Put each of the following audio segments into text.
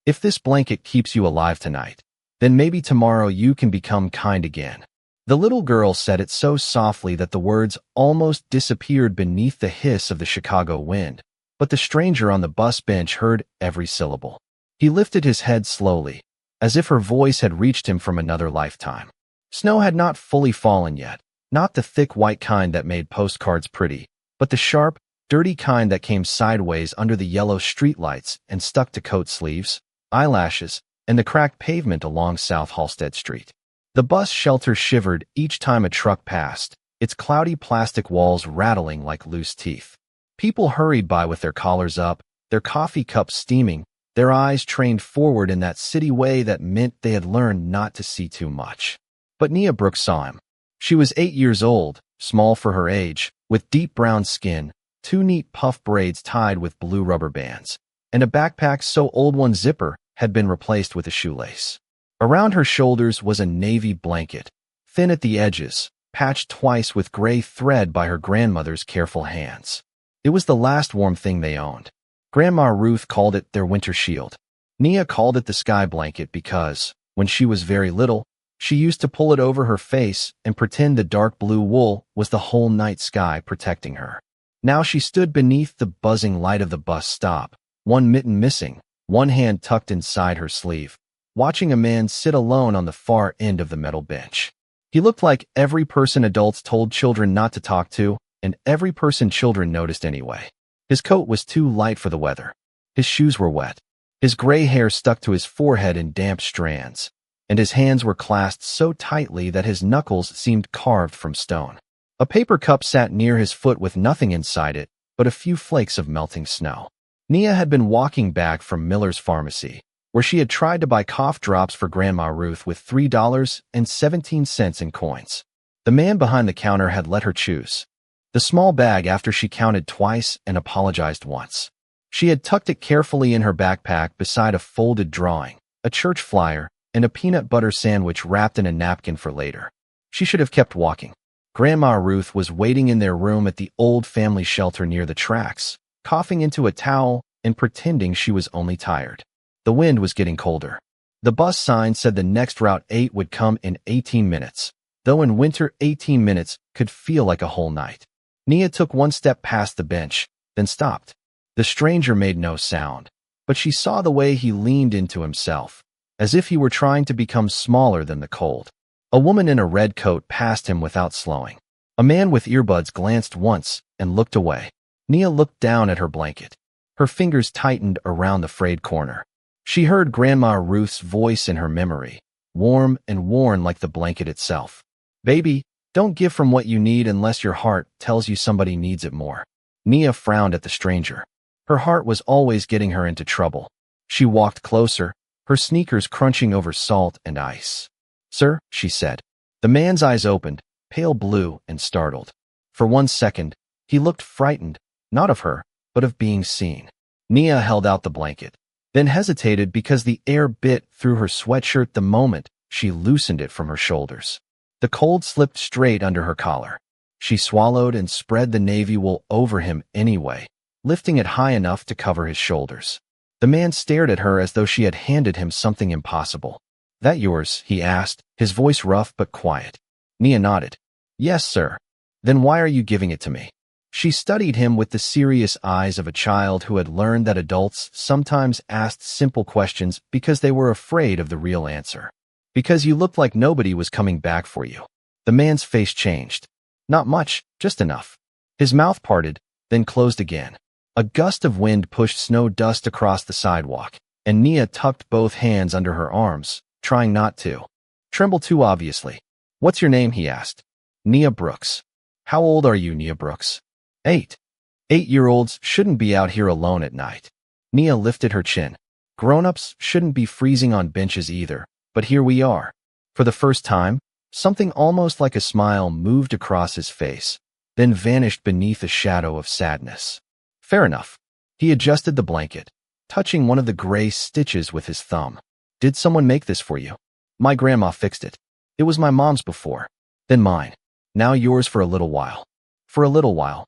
If this blanket keeps you alive tonight, then maybe tomorrow you can become kind again." The little girl said it so softly that the words almost disappeared beneath the hiss of the Chicago wind, but the stranger on the bus bench heard every syllable. He lifted his head slowly, as if her voice had reached him from another lifetime. Snow had not fully fallen yet, not the thick white kind that made postcards pretty, but the sharp, dirty kind that came sideways under the yellow streetlights and stuck to coat sleeves, eyelashes, and the cracked pavement along South Halsted Street. The bus shelter shivered each time a truck passed, its cloudy plastic walls rattling like loose teeth. People hurried by with their collars up, their coffee cups steaming, their eyes trained forward in that city way that meant they had learned not to see too much. But Nia Brooks saw him. She was 8 years old, small for her age, with deep brown skin, 2 neat puff braids tied with blue rubber bands, and a backpack so old one zipper had been replaced with a shoelace. Around her shoulders was a navy blanket, thin at the edges, patched twice with gray thread by her grandmother's careful hands. It was the last warm thing they owned. Grandma Ruth called it their winter shield. Nia called it the sky blanket because, when she was very little, she used to pull it over her face and pretend the dark blue wool was the whole night sky protecting her. Now she stood beneath the buzzing light of the bus stop, one mitten missing, one hand tucked inside her sleeve, watching a man sit alone on the far end of the metal bench. He looked like every person adults told children not to talk to, and every person children noticed anyway. His coat was too light for the weather. His shoes were wet. His gray hair stuck to his forehead in damp strands, and his hands were clasped so tightly that his knuckles seemed carved from stone. A paper cup sat near his foot with nothing inside it but a few flakes of melting snow. Nia had been walking back from Miller's Pharmacy, where she had tried to buy cough drops for Grandma Ruth with $3.17 in coins. The man behind the counter had let her choose the small bag after she counted twice and apologized once. She had tucked it carefully in her backpack beside a folded drawing, a church flyer, and a peanut butter sandwich wrapped in a napkin for later. She should have kept walking. Grandma Ruth was waiting in their room at the old family shelter near the tracks, coughing into a towel and pretending she was only tired. The wind was getting colder. The bus sign said the next Route 8 would come in 18 minutes, though in winter 18 minutes could feel like a whole night. Nia took one step past the bench, then stopped. The stranger made no sound, but she saw the way he leaned into himself, as if he were trying to become smaller than the cold. A woman in a red coat passed him without slowing. A man with earbuds glanced once and looked away. Nia looked down at her blanket. Her fingers tightened around the frayed corner. She heard Grandma Ruth's voice in her memory, warm and worn like the blanket itself. "Baby, don't give from what you need unless your heart tells you somebody needs it more." Nia frowned at the stranger. Her heart was always getting her into trouble. She walked closer, her sneakers crunching over salt and ice. "Sir," she said. The man's eyes opened, pale blue and startled. For 1 second, he looked frightened, not of her, but of being seen. Nia held out the blanket, then hesitated because the air bit through her sweatshirt the moment she loosened it from her shoulders. The cold slipped straight under her collar. She swallowed and spread the navy wool over him anyway, lifting it high enough to cover his shoulders. The man stared at her as though she had handed him something impossible. "That yours?" he asked, his voice rough but quiet. Nia nodded. "Yes, sir." "Then why are you giving it to me?" She studied him with the serious eyes of a child who had learned that adults sometimes asked simple questions because they were afraid of the real answer. "Because you looked like nobody was coming back for you." The man's face changed. "Not much, just enough." His mouth parted, then closed again. A gust of wind pushed snow dust across the sidewalk, and Nia tucked both hands under her arms, trying not to tremble too obviously. "What's your name?" he asked. "Nia Brooks." "How old are you, Nia Brooks?" 8. 8-year-olds shouldn't be out here alone at night. Nia lifted her chin. Grown-ups shouldn't be freezing on benches either, but here we are. For the first time, something almost like a smile moved across his face, then vanished beneath a shadow of sadness. "Fair enough." He adjusted the blanket, touching one of the gray stitches with his thumb. "Did someone make this for you?" "My grandma fixed it. It was my mom's before. Then mine. Now yours for a little while." "For a little while."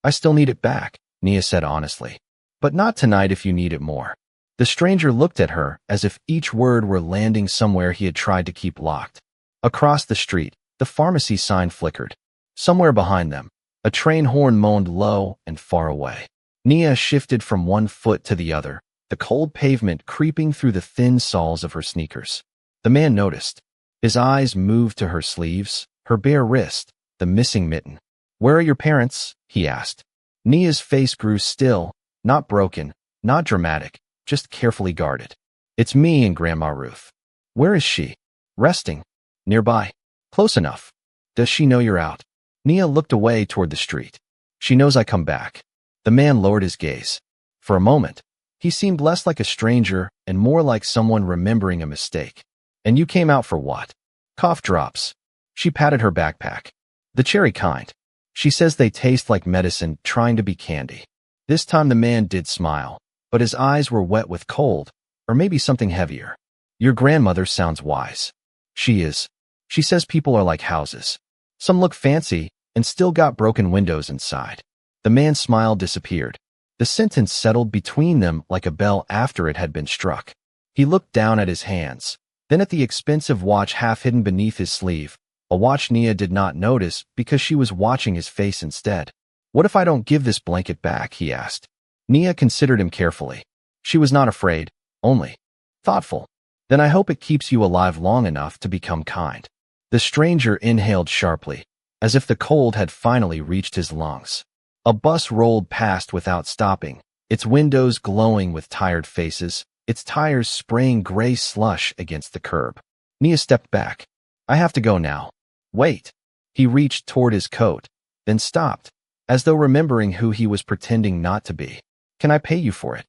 "I still need it back," Nia said honestly. "But not tonight if you need it more." The stranger looked at her as if each word were landing somewhere he had tried to keep locked. Across the street, the pharmacy sign flickered. Somewhere behind them, a train horn moaned low and far away. Nia shifted from one foot to the other, the cold pavement creeping through the thin soles of her sneakers. The man noticed. His eyes moved to her sleeves, her bare wrist, the missing mitten. "Where are your parents?" he asked. Nia's face grew still, not broken, not dramatic, just carefully guarded. "It's me and Grandma Ruth." "Where is she?" "Resting. Nearby." "Close enough." "Does she know you're out?" Nia looked away toward the street. "She knows I come back." The man lowered his gaze. For a moment, he seemed less like a stranger and more like someone remembering a mistake. "And you came out for what?" "Cough drops." She patted her backpack. "The cherry kind. She says they taste like medicine trying to be candy." This time the man did smile, but his eyes were wet with cold, or maybe something heavier. "Your grandmother sounds wise." "She is. She says people are like houses. Some look fancy and still got broken windows inside." The man's smile disappeared. The sentence settled between them like a bell after it had been struck. He looked down at his hands, then at the expensive watch half hidden beneath his sleeve, a watch Nia did not notice because she was watching his face instead. "What if I don't give this blanket back?" he asked. Nia considered him carefully. She was not afraid, only thoughtful. "Then I hope it keeps you alive long enough to become kind." The stranger inhaled sharply, as if the cold had finally reached his lungs. A bus rolled past without stopping, its windows glowing with tired faces, its tires spraying gray slush against the curb. Nia stepped back. "I have to go now." "Wait." He reached toward his coat, then stopped, as though remembering who he was pretending not to be. "Can I pay you for it?"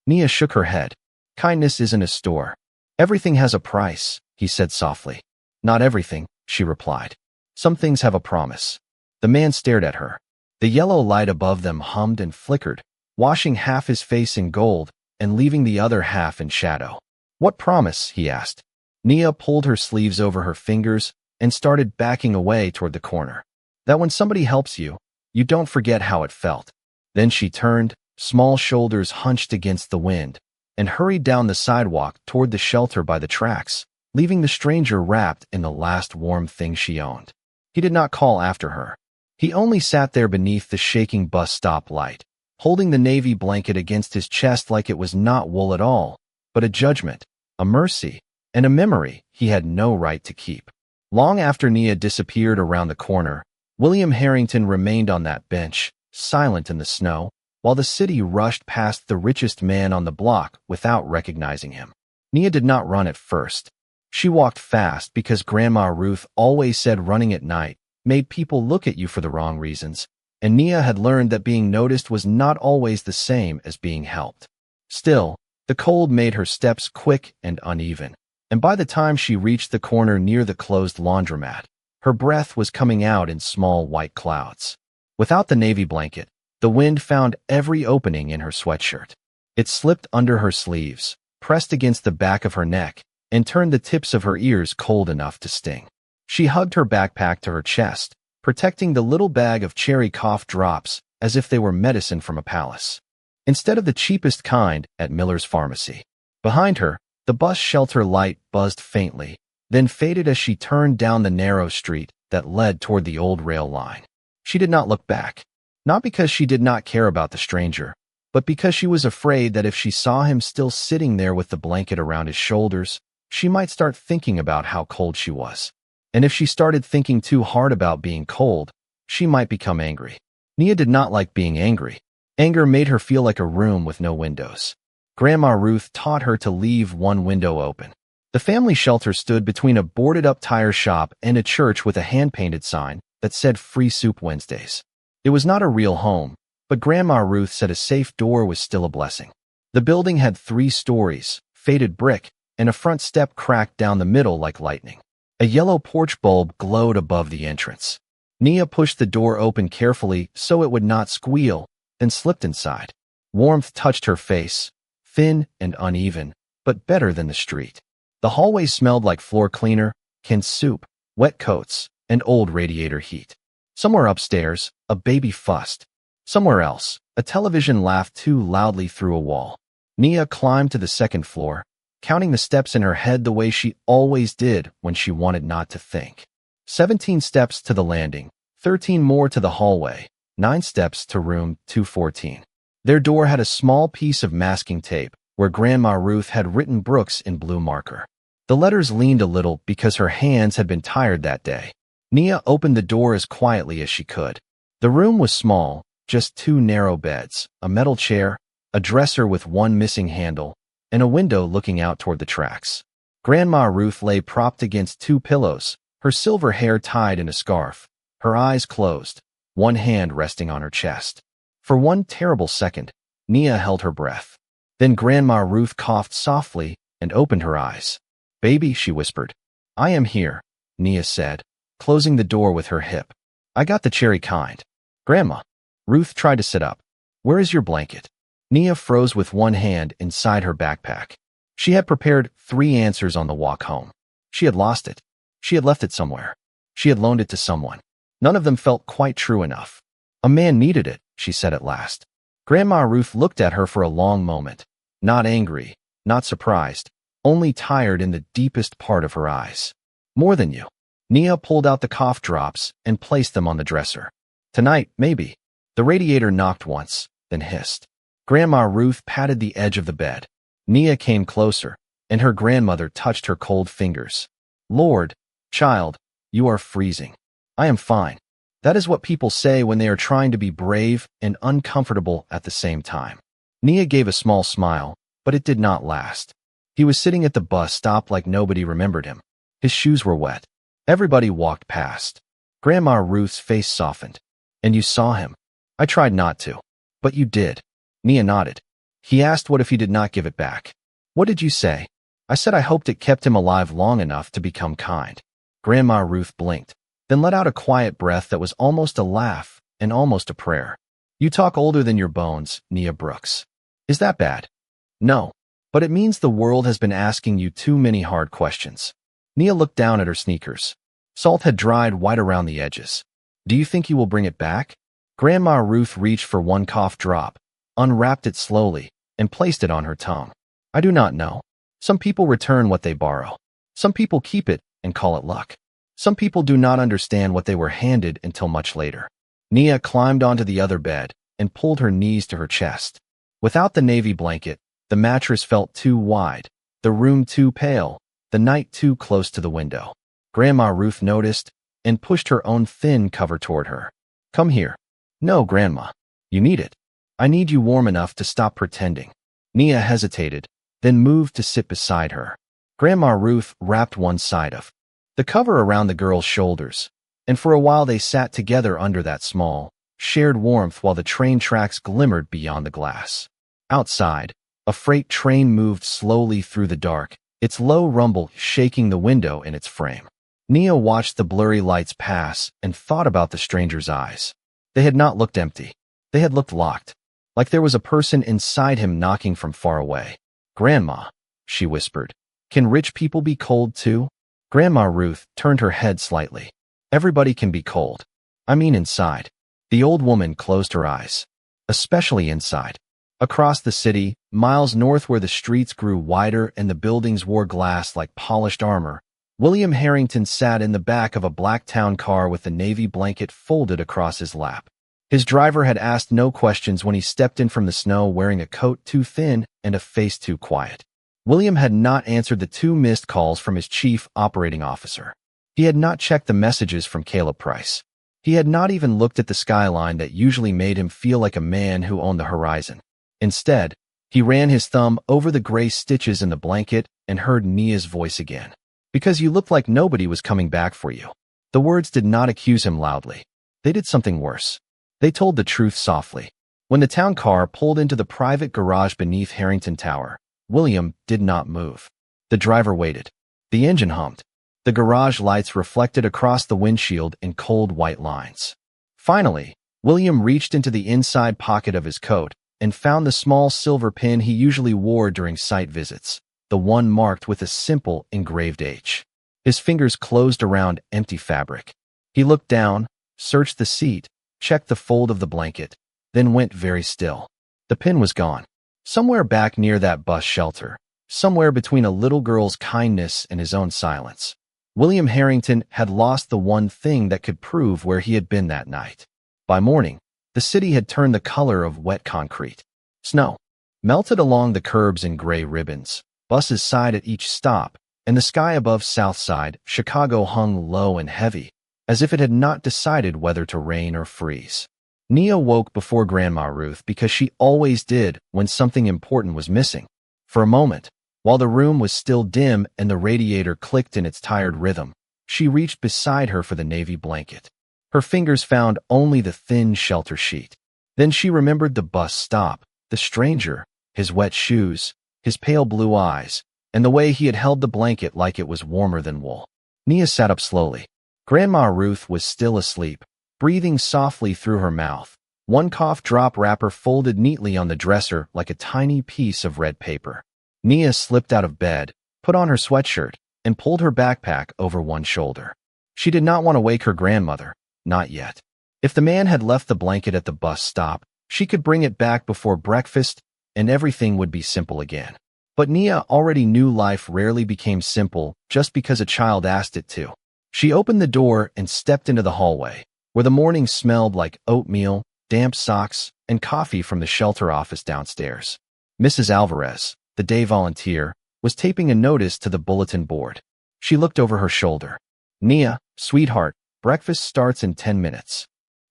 Nia shook her head. "Kindness isn't a store. Everything has a price," he said softly. "Not everything," she replied. "Some things have a promise." The man stared at her. The yellow light above them hummed and flickered, washing half his face in gold and leaving the other half in shadow. "What promise?" he asked. Nia pulled her sleeves over her fingers and started backing away toward the corner. "That when somebody helps you, you don't forget how it felt." Then she turned, small shoulders hunched against the wind, and hurried down the sidewalk toward the shelter by the tracks, leaving the stranger wrapped in the last warm thing she owned. He did not call after her. He only sat there beneath the shaking bus stop light, holding the navy blanket against his chest like it was not wool at all, but a judgment, a mercy, and a memory he had no right to keep. Long after Nia disappeared around the corner, William Harrington remained on that bench, silent in the snow, while the city rushed past the richest man on the block without recognizing him. Nia did not run at first. She walked fast because Grandma Ruth always said running at night made people look at you for the wrong reasons, and Nia had learned that being noticed was not always the same as being helped. Still, the cold made her steps quick and uneven, and by the time she reached the corner near the closed laundromat, her breath was coming out in small white clouds. Without the navy blanket, the wind found every opening in her sweatshirt. It slipped under her sleeves, pressed against the back of her neck, and turned the tips of her ears cold enough to sting. She hugged her backpack to her chest, protecting the little bag of cherry cough drops as if they were medicine from a palace, instead of the cheapest kind at Miller's Pharmacy. Behind her, the bus shelter light buzzed faintly, then faded as she turned down the narrow street that led toward the old rail line. She did not look back, not because she did not care about the stranger, but because she was afraid that if she saw him still sitting there with the blanket around his shoulders, she might start thinking about how cold she was. And if she started thinking too hard about being cold, she might become angry. Nia did not like being angry. Anger made her feel like a room with no windows. Grandma Ruth taught her to leave one window open. The family shelter stood between a boarded-up tire shop and a church with a hand-painted sign that said Free Soup Wednesdays. It was not a real home, but Grandma Ruth said a safe door was still a blessing. The building had 3 stories, faded brick, and a front step cracked down the middle like lightning. A yellow porch bulb glowed above the entrance. Nia pushed the door open carefully so it would not squeal, then slipped inside. Warmth touched her face, thin and uneven, but better than the street. The hallway smelled like floor cleaner, canned soup, wet coats, and old radiator heat. Somewhere upstairs, a baby fussed. Somewhere else, a television laughed too loudly through a wall. Nia climbed to the second floor, counting the steps in her head the way she always did when she wanted not to think. 17 steps to the landing, 13 more to the hallway, 9 steps to room 214. Their door had a small piece of masking tape where Grandma Ruth had written Brooks in blue marker. The letters leaned a little because her hands had been tired that day. Nia opened the door as quietly as she could. The room was small, just 2 narrow beds, a metal chair, a dresser with one missing handle, and a window looking out toward the tracks. Grandma Ruth lay propped against 2 pillows, her silver hair tied in a scarf, her eyes closed, one hand resting on her chest. For one terrible second, Nia held her breath. Then Grandma Ruth coughed softly and opened her eyes. "Baby," she whispered. "I am here," Nia said, closing the door with her hip. "I got the cherry kind." "Grandma." Ruth tried to sit up. "Where is your blanket?" Nia froze with one hand inside her backpack. She had prepared 3 answers on the walk home. She had lost it. She had left it somewhere. She had loaned it to someone. None of them felt quite true enough. "A man needed it," she said at last. Grandma Ruth looked at her for a long moment. Not angry, not surprised, only tired in the deepest part of her eyes. "More than you." Nia pulled out the cough drops and placed them on the dresser. "Tonight, maybe." The radiator knocked once, then hissed. Grandma Ruth patted the edge of the bed. Nia came closer, and her grandmother touched her cold fingers. "Lord, child, you are freezing." "I am fine." That is what people say when they are trying to be brave and uncomfortable at the same time. Nia gave a small smile, but it did not last. He was sitting at the bus stop like nobody remembered him. His shoes were wet. Everybody walked past. Grandma Ruth's face softened. "And you saw him?" "I tried not to." "But you did." Nia nodded. He asked what if he did not give it back. "What did you say?" "I said I hoped it kept him alive long enough to become kind." Grandma Ruth blinked, then let out a quiet breath that was almost a laugh and almost a prayer. "You talk older than your bones, Nia Brooks." "Is that bad?" "No. But it means the world has been asking you too many hard questions." Nia looked down at her sneakers. Salt had dried white around the edges. "Do you think you will bring it back?" Grandma Ruth reached for one cough drop, unwrapped it slowly, and placed it on her tongue. "I do not know. Some people return what they borrow. Some people keep it and call it luck. Some people do not understand what they were handed until much later." Nia climbed onto the other bed and pulled her knees to her chest. Without the navy blanket, the mattress felt too wide, the room too pale, the night too close to the window. Grandma Ruth noticed and pushed her own thin cover toward her. "Come here." "No, Grandma. You need it. I need you warm enough to stop pretending." Nia hesitated, then moved to sit beside her. Grandma Ruth wrapped one side of the cover around the girl's shoulders, and for a while they sat together under that small, shared warmth while the train tracks glimmered beyond the glass. Outside, a freight train moved slowly through the dark, its low rumble shaking the window in its frame. Nia watched the blurry lights pass and thought about the stranger's eyes. They had not looked empty. They had looked locked, like there was a person inside him knocking from far away. "Grandma," she whispered, "can rich people be cold too?" Grandma Ruth turned her head slightly. "Everybody can be cold. I mean inside." The old woman closed her eyes. "Especially inside." Across the city, miles north where the streets grew wider and the buildings wore glass like polished armor, William Harrington sat in the back of a black town car with the navy blanket folded across his lap. His driver had asked no questions when he stepped in from the snow wearing a coat too thin and a face too quiet. William had not answered the 2 missed calls from his chief operating officer. He had not checked the messages from Caleb Price. He had not even looked at the skyline that usually made him feel like a man who owned the horizon. Instead, he ran his thumb over the gray stitches in the blanket and heard Nia's voice again. "Because you looked like nobody was coming back for you." The words did not accuse him loudly. They did something worse. They told the truth softly. When the town car pulled into the private garage beneath Harrington Tower, William did not move. The driver waited. The engine hummed. The garage lights reflected across the windshield in cold white lines. Finally, William reached into the inside pocket of his coat and found the small silver pin he usually wore during site visits, the one marked with a simple engraved H. His fingers closed around empty fabric. He looked down, searched the seat, checked the fold of the blanket, then went very still. The pin was gone. Somewhere back near that bus shelter, somewhere between a little girl's kindness and his own silence, William Harrington had lost the one thing that could prove where he had been that night. By morning, the city had turned the color of wet concrete. Snow melted along the curbs in gray ribbons, buses sighed at each stop, and the sky above South Side, Chicago hung low and heavy, as if it had not decided whether to rain or freeze. Nia woke before Grandma Ruth because she always did when something important was missing. For a moment, while the room was still dim and the radiator clicked in its tired rhythm, she reached beside her for the navy blanket. Her fingers found only the thin shelter sheet. Then she remembered the bus stop, the stranger, his wet shoes, his pale blue eyes, and the way he had held the blanket like it was warmer than wool. Nia sat up slowly. Grandma Ruth was still asleep, breathing softly through her mouth, one cough drop wrapper folded neatly on the dresser like a tiny piece of red paper. Nia slipped out of bed, put on her sweatshirt, and pulled her backpack over one shoulder. She did not want to wake her grandmother, not yet. If the man had left the blanket at the bus stop, she could bring it back before breakfast, and everything would be simple again. But Nia already knew life rarely became simple just because a child asked it to. She opened the door and stepped into the hallway, where the morning smelled like oatmeal, damp socks, and coffee from the shelter office downstairs. Mrs. Alvarez, the day volunteer, was taping a notice to the bulletin board. She looked over her shoulder. "Nia, sweetheart, breakfast starts in 10 minutes.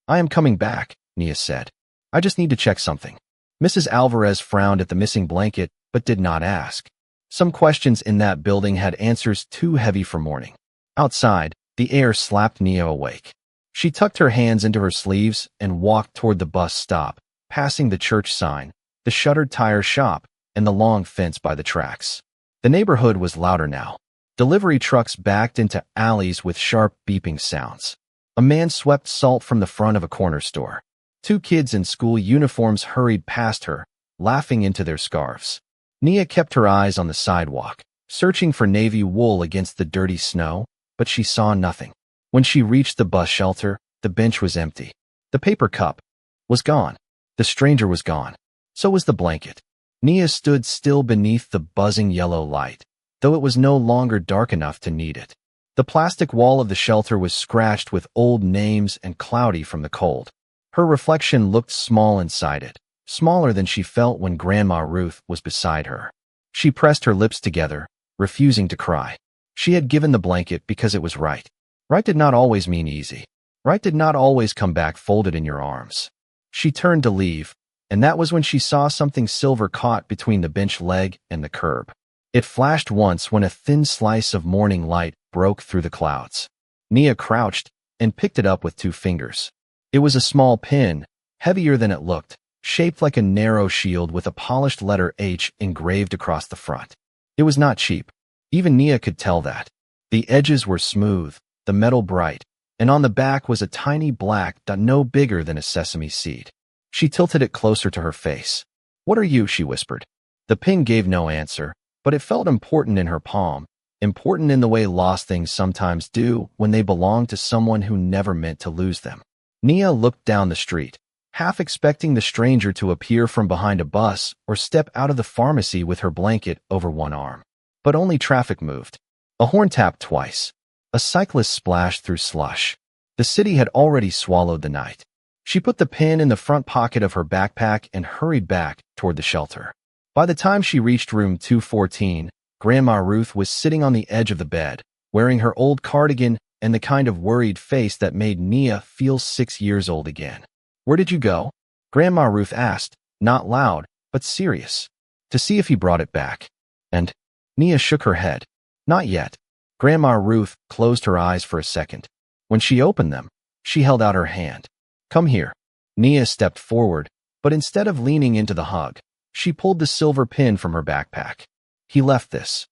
"I am coming back," Nia said. "I just need to check something." Mrs. Alvarez frowned at the missing blanket, but did not ask. Some questions in that building had answers too heavy for morning. Outside, the air slapped Nia awake. She tucked her hands into her sleeves and walked toward the bus stop, passing the church sign, the shuttered tire shop, and the long fence by the tracks. The neighborhood was louder now. Delivery trucks backed into alleys with sharp beeping sounds. A man swept salt from the front of a corner store. Two kids in school uniforms hurried past her, laughing into their scarves. Nia kept her eyes on the sidewalk, searching for navy wool against the dirty snow, but she saw nothing. When she reached the bus shelter, the bench was empty. The paper cup was gone. The stranger was gone. So was the blanket. Nia stood still beneath the buzzing yellow light, though it was no longer dark enough to need it. The plastic wall of the shelter was scratched with old names and cloudy from the cold. Her reflection looked small inside it, smaller than she felt when Grandma Ruth was beside her. She pressed her lips together, refusing to cry. She had given the blanket because it was right. Right did not always mean easy. Right did not always come back folded in your arms. She turned to leave, and that was when she saw something silver caught between the bench leg and the curb. It flashed once when a thin slice of morning light broke through the clouds. Nia crouched and picked it up with 2 fingers. It was a small pin, heavier than it looked, shaped like a narrow shield with a polished letter H engraved across the front. It was not cheap. Even Nia could tell that. The edges were smooth, the metal bright, and on the back was a tiny black dot no bigger than a sesame seed. She tilted it closer to her face. "What are you?" she whispered. The pin gave no answer, but it felt important in her palm, important in the way lost things sometimes do when they belong to someone who never meant to lose them. Nia looked down the street, half expecting the stranger to appear from behind a bus or step out of the pharmacy with her blanket over one arm. But only traffic moved. A horn tapped twice. A cyclist splashed through slush. The city had already swallowed the night. She put the pin in the front pocket of her backpack and hurried back toward the shelter. By the time she reached room 214, Grandma Ruth was sitting on the edge of the bed, wearing her old cardigan and the kind of worried face that made Nia feel 6 years old again. "Where did you go?" Grandma Ruth asked, not loud, but serious. "To see if he brought it back." And Nia shook her head. "Not yet." Grandma Ruth closed her eyes for a second. When she opened them, she held out her hand. "Come here." Nia stepped forward, but instead of leaning into the hug, she pulled the silver pin from her backpack. "He left this."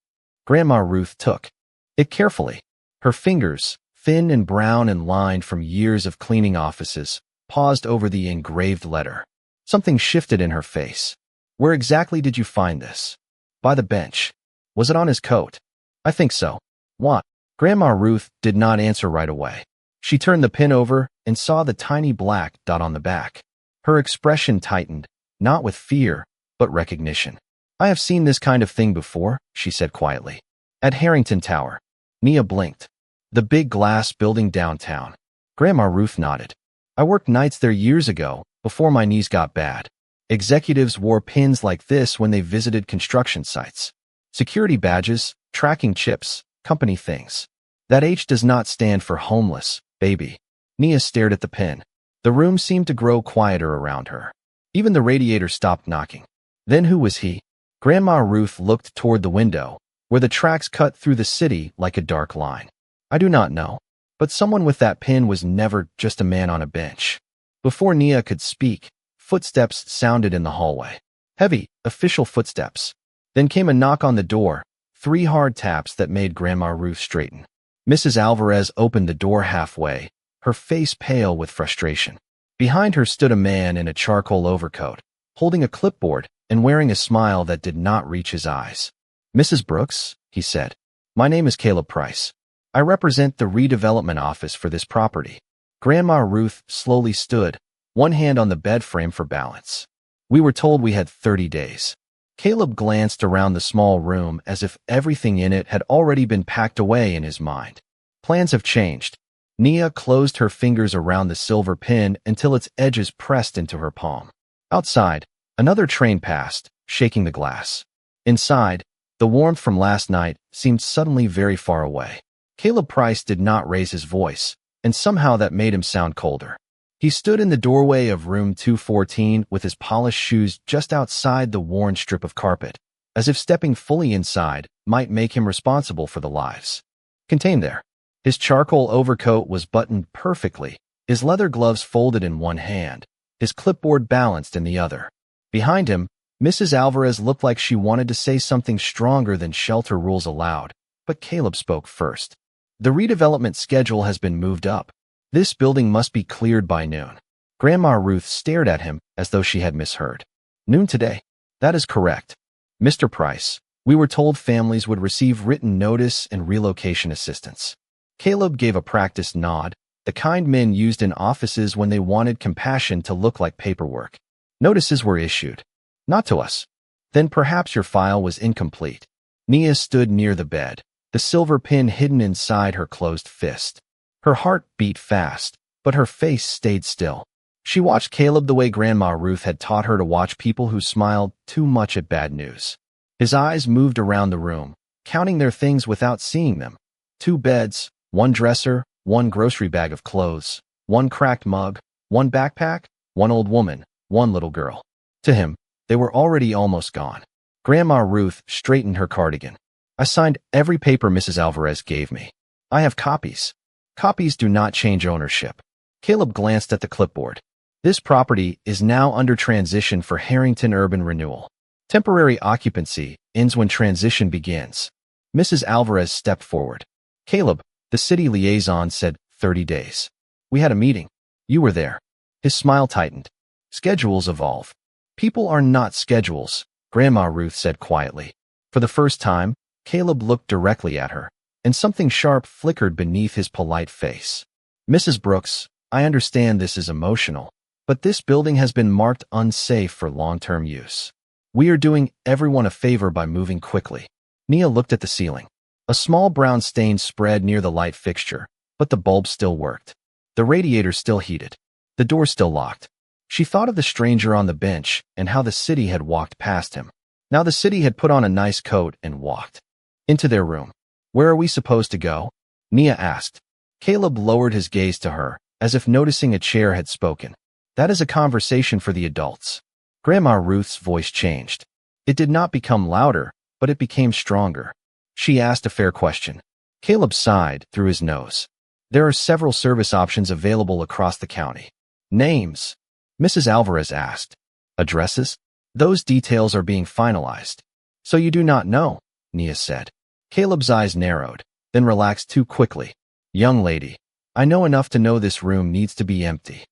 Grandma Ruth took it carefully. Her fingers, thin and brown and lined from years of cleaning offices, paused over the engraved letter. Something shifted in her face. "Where exactly did you find this?" "By the bench." "Was it on his coat?" "I think so." "What?" Grandma Ruth did not answer right away. She turned the pin over and saw the tiny black dot on the back. Her expression tightened, not with fear, but recognition. I have seen this kind of thing before, she said quietly. At Harrington Tower. Nia blinked. The big glass building downtown. Grandma Ruth nodded. I worked nights there years ago, before my knees got bad. Executives wore pins like this when they visited construction sites. Security badges, tracking chips, company things. That H does not stand for homeless, baby. Nia stared at the pin. The room seemed to grow quieter around her. Even the radiator stopped knocking. Then who was he? Grandma Ruth looked toward the window, where the tracks cut through the city like a dark line. I do not know. But someone with that pin was never just a man on a bench. Before Nia could speak, footsteps sounded in the hallway. Heavy, official footsteps. Then came a knock on the door, 3 hard taps that made Grandma Ruth straighten. Mrs. Alvarez opened the door halfway, her face pale with frustration. Behind her stood a man in a charcoal overcoat, holding a clipboard and wearing a smile that did not reach his eyes. Mrs. Brooks, he said. My name is Caleb Price. I represent the redevelopment office for this property. Grandma Ruth slowly stood, one hand on the bed frame for balance. We were told we had 30 days. Caleb glanced around the small room as if everything in it had already been packed away in his mind. Plans have changed. Nia closed her fingers around the silver pin until its edges pressed into her palm. Outside, another train passed, shaking the glass. Inside, the warmth from last night seemed suddenly very far away. Caleb Price did not raise his voice, and somehow that made him sound colder. He stood in the doorway of room 214 with his polished shoes just outside the worn strip of carpet, as if stepping fully inside might make him responsible for the lives contained there. His charcoal overcoat was buttoned perfectly, his leather gloves folded in one hand, his clipboard balanced in the other. Behind him, Mrs. Alvarez looked like she wanted to say something stronger than shelter rules allowed, but Caleb spoke first. The redevelopment schedule has been moved up. This building must be cleared by noon. Grandma Ruth stared at him as though she had misheard. Noon today? That is correct. Mr. Price, we were told families would receive written notice and relocation assistance. Caleb gave a practiced nod, the kind men used in offices when they wanted compassion to look like paperwork. Notices were issued. Not to us. Then perhaps your file was incomplete. Nia stood near the bed, the silver pin hidden inside her closed fist. Her heart beat fast, but her face stayed still. She watched Caleb the way Grandma Ruth had taught her to watch people who smiled too much at bad news. His eyes moved around the room, counting their things without seeing them. 2 beds, 1 dresser, 1 grocery bag of clothes, 1 cracked mug, 1 backpack, 1 old woman, 1 little girl. To him, they were already almost gone. Grandma Ruth straightened her cardigan. I signed every paper Mrs. Alvarez gave me. I have copies. Copies do not change ownership. Caleb glanced at the clipboard. This property is now under transition for Harrington Urban Renewal. Temporary occupancy ends when transition begins. Mrs. Alvarez stepped forward. Caleb, the city liaison, said 30 days. We had a meeting. You were there. His smile tightened. Schedules evolve. People are not schedules, Grandma Ruth said quietly. For the first time, Caleb looked directly at her, and something sharp flickered beneath his polite face. Mrs. Brooks, I understand this is emotional, but this building has been marked unsafe for long-term use. We are doing everyone a favor by moving quickly. Nia looked at the ceiling. A small brown stain spread near the light fixture, but the bulb still worked. The radiator still heated. The door still locked. She thought of the stranger on the bench and how the city had walked past him. Now the city had put on a nice coat and walked into their room. Where are we supposed to go? Nia asked. Caleb lowered his gaze to her, as if noticing a chair had spoken. That is a conversation for the adults. Grandma Ruth's voice changed. It did not become louder, but it became stronger. She asked a fair question. Caleb sighed through his nose. There are several service options available across the county. Names? Mrs. Alvarez asked. Addresses? Those details are being finalized. So you do not know, Nia said. Caleb's eyes narrowed, then relaxed too quickly. Young lady, I know enough to know this room needs to be empty.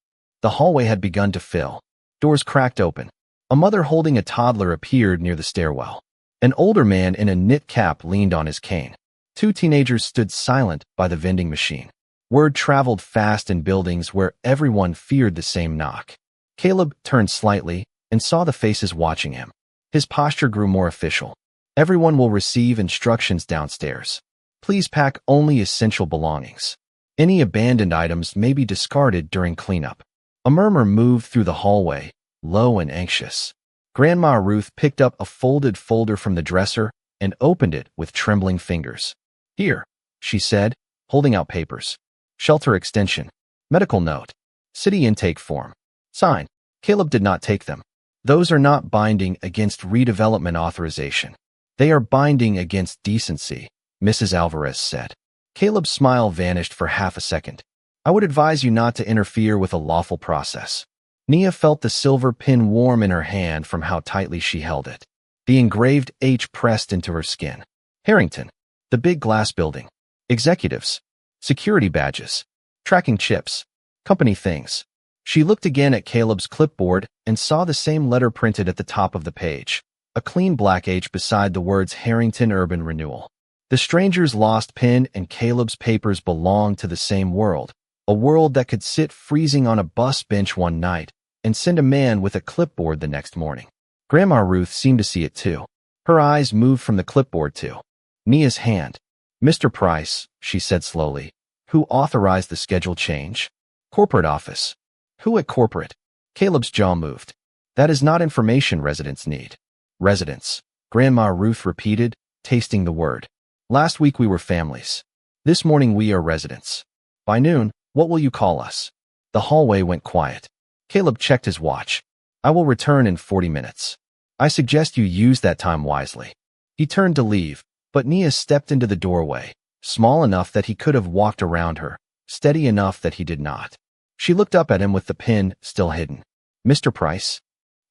The hallway had begun to fill. Doors cracked open. A mother holding a toddler appeared near the stairwell. An older man in a knit cap leaned on his cane. 2 teenagers stood silent by the vending machine. Word traveled fast in buildings where everyone feared the same knock. Caleb turned slightly and saw the faces watching him. His posture grew more official. Everyone will receive instructions downstairs. Please pack only essential belongings. Any abandoned items may be discarded during cleanup. A murmur moved through the hallway, low and anxious. Grandma Ruth picked up a folded folder from the dresser and opened it with trembling fingers. Here, she said, holding out papers. Shelter extension. Medical note. City intake form. Sign. Caleb did not take them. Those are not binding against redevelopment authorization. They are binding against decency, Mrs. Alvarez said. Caleb's smile vanished for half a second. I would advise you not to interfere with a lawful process. Nia felt the silver pin warm in her hand from how tightly she held it. The engraved H pressed into her skin. Harrington. The big glass building. Executives. Security badges. Tracking chips. Company things. She looked again at Caleb's clipboard and saw the same letter printed at the top of the page. A clean black H beside the words Harrington Urban Renewal. The stranger's lost pin and Caleb's papers belonged to the same world. A world that could sit freezing on a bus bench one night and send a man with a clipboard the next morning. Grandma Ruth seemed to see it too. Her eyes moved from the clipboard to Nia's hand. Mr. Price, she said slowly. Who authorized the schedule change? Corporate office. Who at corporate? Caleb's jaw moved. That is not information residents need. Residents. Grandma Ruth repeated, tasting the word. Last week we were families. This morning we are residents. By noon, what will you call us? The hallway went quiet. Caleb checked his watch. I will return in 40 minutes. I suggest you use that time wisely. He turned to leave, but Nia stepped into the doorway, small enough that he could have walked around her, steady enough that he did not. She looked up at him with the pin still hidden. Mr. Price?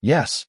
Yes.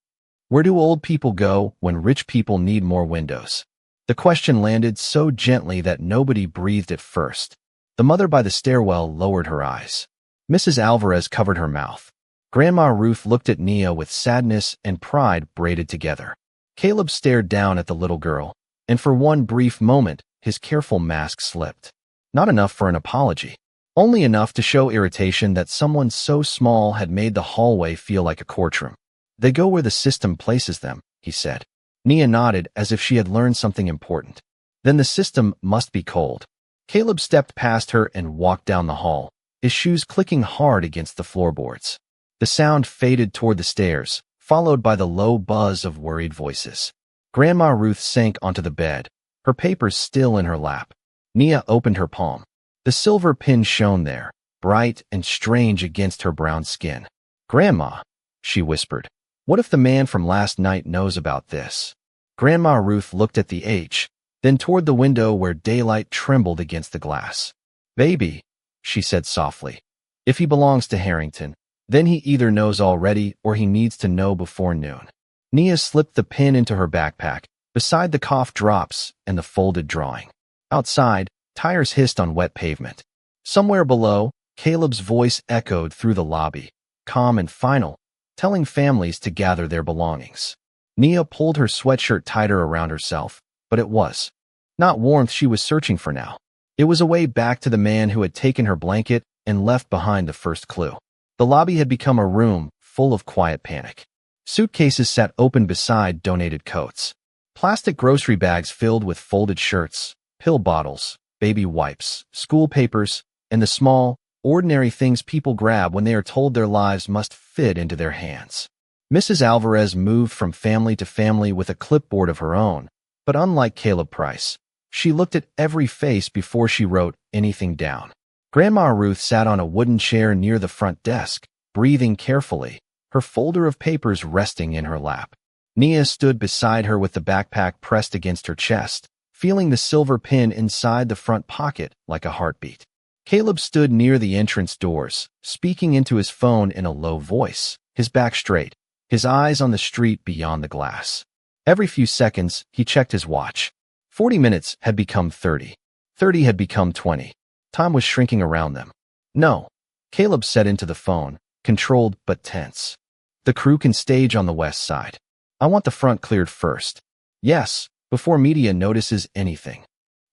Where do old people go when rich people need more windows? The question landed so gently that nobody breathed at first. The mother by the stairwell lowered her eyes. Mrs. Alvarez covered her mouth. Grandma Ruth looked at Nia with sadness and pride braided together. Caleb stared down at the little girl, and for one brief moment, his careful mask slipped. Not enough for an apology. Only enough to show irritation that someone so small had made the hallway feel like a courtroom. They go where the system places them, he said. Nia nodded as if she had learned something important. Then the system must be cold. Caleb stepped past her and walked down the hall, his shoes clicking hard against the floorboards. The sound faded toward the stairs, followed by the low buzz of worried voices. Grandma Ruth sank onto the bed, her papers still in her lap. Nia opened her palm. The silver pin shone there, bright and strange against her brown skin. Grandma, she whispered. What if the man from last night knows about this? Grandma Ruth looked at the H, then toward the window where daylight trembled against the glass. Baby, she said softly. If he belongs to Harrington, then he either knows already or he needs to know before noon. Nia slipped the pin into her backpack, beside the cough drops and the folded drawing. Outside, tires hissed on wet pavement. Somewhere below, Caleb's voice echoed through the lobby, calm and final, telling families to gather their belongings. Nia pulled her sweatshirt tighter around herself, but it was not warmth she was searching for now. It was a way back to the man who had taken her blanket and left behind the first clue. The lobby had become a room full of quiet panic. Suitcases sat open beside donated coats. Plastic grocery bags filled with folded shirts, pill bottles, baby wipes, school papers, and the small, ordinary things people grab when they are told their lives must fit into their hands. Mrs. Alvarez moved from family to family with a clipboard of her own, but unlike Caleb Price, she looked at every face before she wrote anything down. Grandma Ruth sat on a wooden chair near the front desk, breathing carefully, her folder of papers resting in her lap. Nia stood beside her with the backpack pressed against her chest, feeling the silver pin inside the front pocket like a heartbeat. Caleb stood near the entrance doors, speaking into his phone in a low voice, his back straight, his eyes on the street beyond the glass. Every few seconds, he checked his watch. 40 minutes had become 30. 30 had become 20. Time was shrinking around them. No, Caleb said into the phone, controlled but tense. The crew can stage on the west side. I want the front cleared first. Yes, before media notices anything.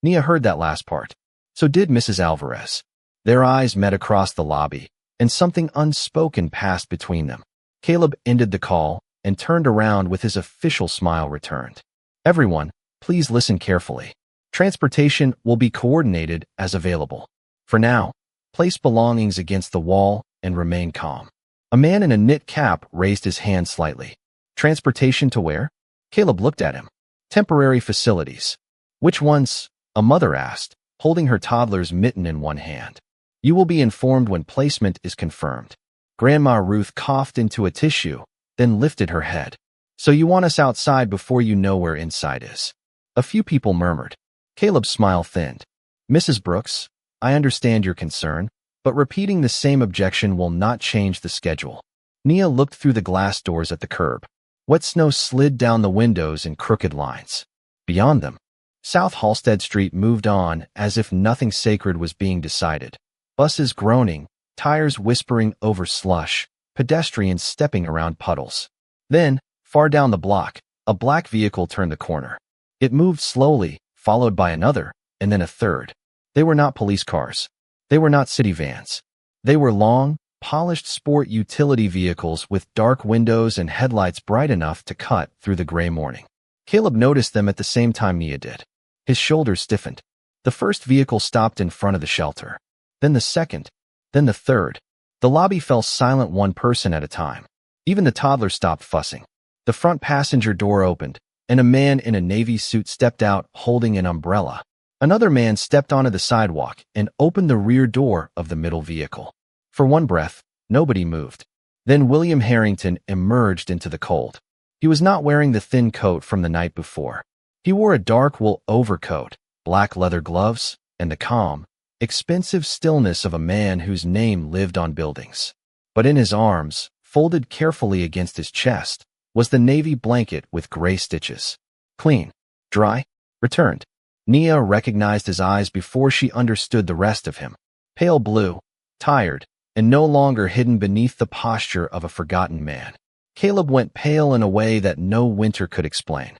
Nia heard that last part. So did Mrs. Alvarez. Their eyes met across the lobby, and something unspoken passed between them. Caleb ended the call, and turned around with his official smile returned. Everyone, please listen carefully. Transportation will be coordinated as available. For now, place belongings against the wall and remain calm. A man in a knit cap raised his hand slightly. Transportation to where? Caleb looked at him. Temporary facilities. Which ones? A mother asked, holding her toddler's mitten in one hand. You will be informed when placement is confirmed. Grandma Ruth coughed into a tissue, then lifted her head. So you want us outside before you know where inside is? A few people murmured. Caleb's smile thinned. Mrs. Brooks, I understand your concern, but repeating the same objection will not change the schedule. Nia looked through the glass doors at the curb. Wet snow slid down the windows in crooked lines. Beyond them, South Halsted Street moved on as if nothing sacred was being decided. Buses groaning, tires whispering over slush, pedestrians stepping around puddles. Then, far down the block, a black vehicle turned the corner. It moved slowly, followed by another, and then a third. They were not police cars. They were not city vans. They were long, polished sport utility vehicles with dark windows and headlights bright enough to cut through the gray morning. Caleb noticed them at the same time Nia did. His shoulders stiffened. The first vehicle stopped in front of the shelter. Then the second. Then the third. The lobby fell silent, one person at a time. Even the toddler stopped fussing. The front passenger door opened, and a man in a navy suit stepped out holding an umbrella. Another man stepped onto the sidewalk and opened the rear door of the middle vehicle. For one breath, nobody moved. Then William Harrington emerged into the cold. He was not wearing the thin coat from the night before. He wore a dark wool overcoat, black leather gloves, and the calm, expensive stillness of a man whose name lived on buildings. But in his arms, folded carefully against his chest, was the navy blanket with gray stitches. Clean, dry, returned. Nia recognized his eyes before she understood the rest of him. Pale blue, tired, and no longer hidden beneath the posture of a forgotten man. Caleb went pale in a way that no winter could explain.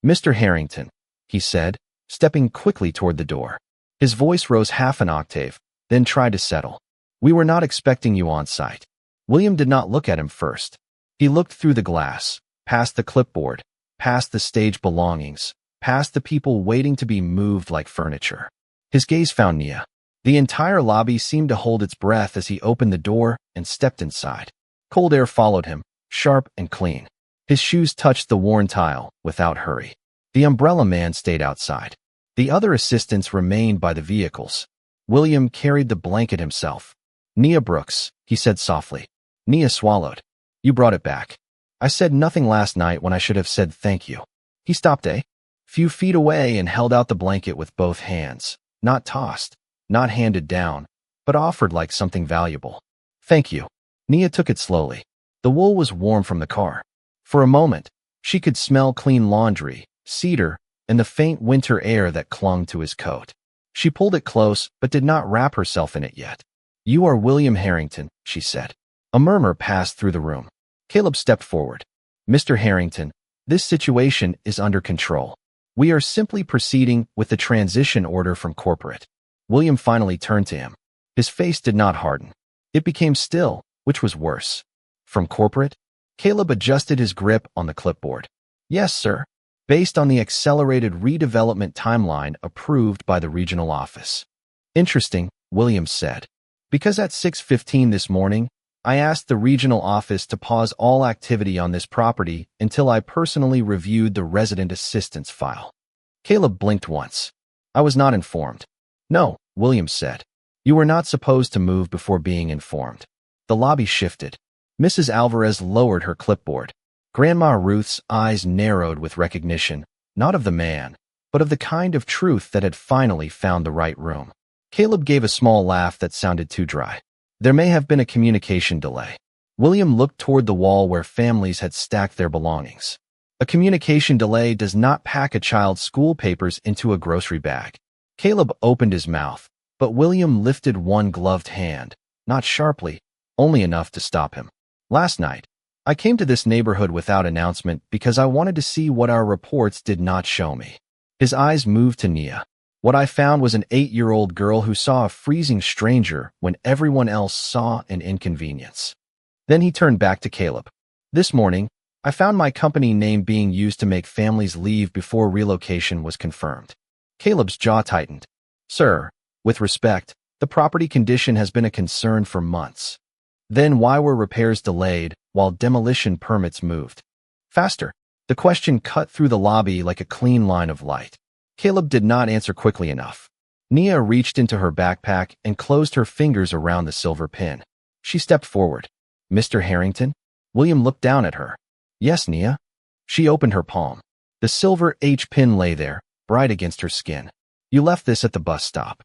Mr. Harrington, he said, stepping quickly toward the door. His voice rose half an octave, then tried to settle. We were not expecting you on site. William did not look at him first. He looked through the glass, past the clipboard, past the stage belongings, past the people waiting to be moved like furniture. His gaze found Nia. The entire lobby seemed to hold its breath as he opened the door and stepped inside. Cold air followed him, sharp and clean. His shoes touched the worn tile, without hurry. The umbrella man stayed outside. The other assistants remained by the vehicles. William carried the blanket himself. Nia Brooks, he said softly. Nia swallowed. You brought it back. I said nothing last night when I should have said thank you. He stopped a few feet away and held out the blanket with both hands, not tossed, not handed down, but offered like something valuable. Thank you. Nia took it slowly. The wool was warm from the car. For a moment, she could smell clean laundry, cedar, and the faint winter air that clung to his coat. She pulled it close but did not wrap herself in it yet. You are William Harrington, she said. A murmur passed through the room. Caleb stepped forward. Mr. Harrington, this situation is under control. We are simply proceeding with the transition order from corporate. William finally turned to him. His face did not harden. It became still, which was worse. From corporate? Caleb adjusted his grip on the clipboard. Yes, sir. Based on the accelerated redevelopment timeline approved by the regional office. Interesting, Williams said. Because at 6:15 this morning, I asked the regional office to pause all activity on this property until I personally reviewed the resident assistance file. Caleb blinked once. I was not informed. No, Williams said. You were not supposed to move before being informed. The lobby shifted. Mrs. Alvarez lowered her clipboard. Grandma Ruth's eyes narrowed with recognition, not of the man, but of the kind of truth that had finally found the right room. Caleb gave a small laugh that sounded too dry. There may have been a communication delay. William looked toward the wall where families had stacked their belongings. A communication delay does not pack a child's school papers into a grocery bag. Caleb opened his mouth, but William lifted one gloved hand, not sharply, only enough to stop him. Last night, I came to this neighborhood without announcement because I wanted to see what our reports did not show me. His eyes moved to Nia. What I found was an 8-year-old girl who saw a freezing stranger when everyone else saw an inconvenience. Then he turned back to Caleb. This morning, I found my company name being used to make families leave before relocation was confirmed. Caleb's jaw tightened. Sir, with respect, the property condition has been a concern for months. Then why were repairs delayed while demolition permits moved? Faster. The question cut through the lobby like a clean line of light. Caleb did not answer quickly enough. Nia reached into her backpack and closed her fingers around the silver pin. She stepped forward. Mr. Harrington? William looked down at her. Yes, Nia. She opened her palm. The silver H pin lay there, bright against her skin. You left this at the bus stop.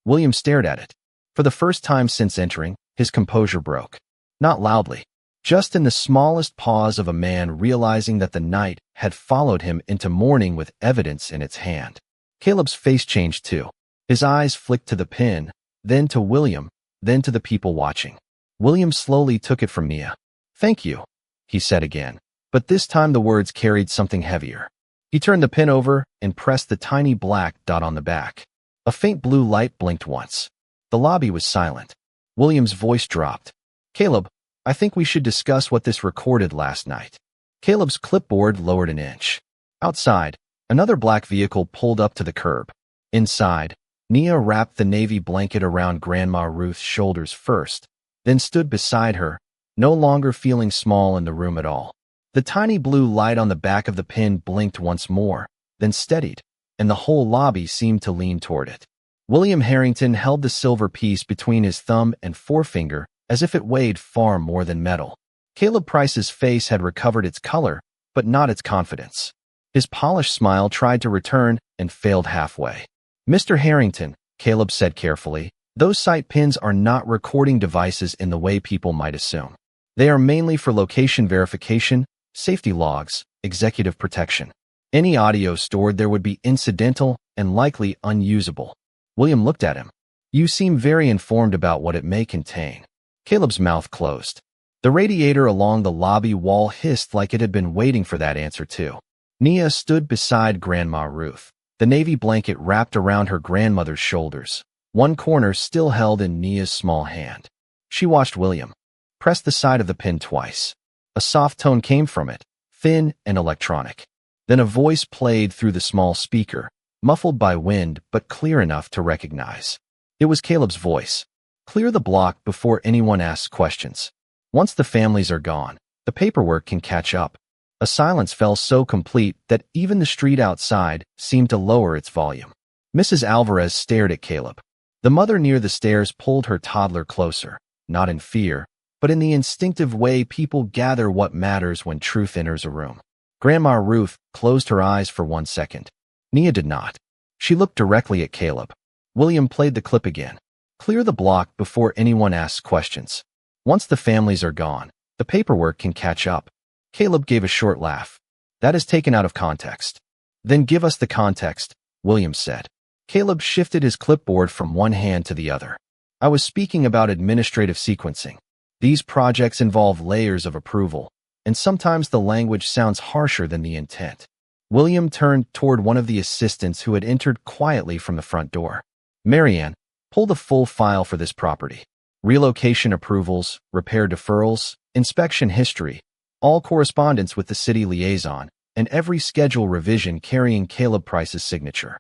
William stared at it. For the first time since entering, his composure broke. Not loudly. Just in the smallest pause of a man realizing that the night had followed him into morning with evidence in its hand. Caleb's face changed too. His eyes flicked to the pin, then to William, then to the people watching. William slowly took it from Nia. Thank you, he said again, but this time the words carried something heavier. He turned the pin over and pressed the tiny black dot on the back. A faint blue light blinked once. The lobby was silent. William's voice dropped. Caleb, I think we should discuss what this recorded last night. Caleb's clipboard lowered an inch. Outside, another black vehicle pulled up to the curb. Inside, Nia wrapped the navy blanket around Grandma Ruth's shoulders first, then stood beside her, no longer feeling small in the room at all. The tiny blue light on the back of the pin blinked once more, then steadied, and the whole lobby seemed to lean toward it. William Harrington held the silver piece between his thumb and forefinger as if it weighed far more than metal. Caleb Price's face had recovered its color, but not its confidence. His polished smile tried to return and failed halfway. Mr. Harrington, Caleb said carefully, those sight pins are not recording devices in the way people might assume. They are mainly for location verification, safety logs, executive protection. Any audio stored there would be incidental and likely unusable. William looked at him. You seem very informed about what it may contain. Caleb's mouth closed. The radiator along the lobby wall hissed like it had been waiting for that answer too. Nia stood beside Grandma Ruth, the navy blanket wrapped around her grandmother's shoulders, one corner still held in Nia's small hand. She watched William. Press the side of the pin twice. A soft tone came from it, thin and electronic. Then a voice played through the small speaker, muffled by wind but clear enough to recognize. It was Caleb's voice. Clear the block before anyone asks questions. Once the families are gone, the paperwork can catch up. A silence fell so complete that even the street outside seemed to lower its volume. Mrs. Alvarez stared at Caleb. The mother near the stairs pulled her toddler closer, not in fear, but in the instinctive way people gather what matters when truth enters a room. Grandma Ruth closed her eyes for 1 second. Nia did not. She looked directly at Caleb. William played the clip again. Clear the block before anyone asks questions. Once the families are gone, the paperwork can catch up. Caleb gave a short laugh. That is taken out of context. Then give us the context, William said. Caleb shifted his clipboard from one hand to the other. I was speaking about administrative sequencing. These projects involve layers of approval, and sometimes the language sounds harsher than the intent. William turned toward one of the assistants who had entered quietly from the front door. Marianne, pull the full file for this property. Relocation approvals, repair deferrals, inspection history, all correspondence with the city liaison, and every schedule revision carrying Caleb Price's signature.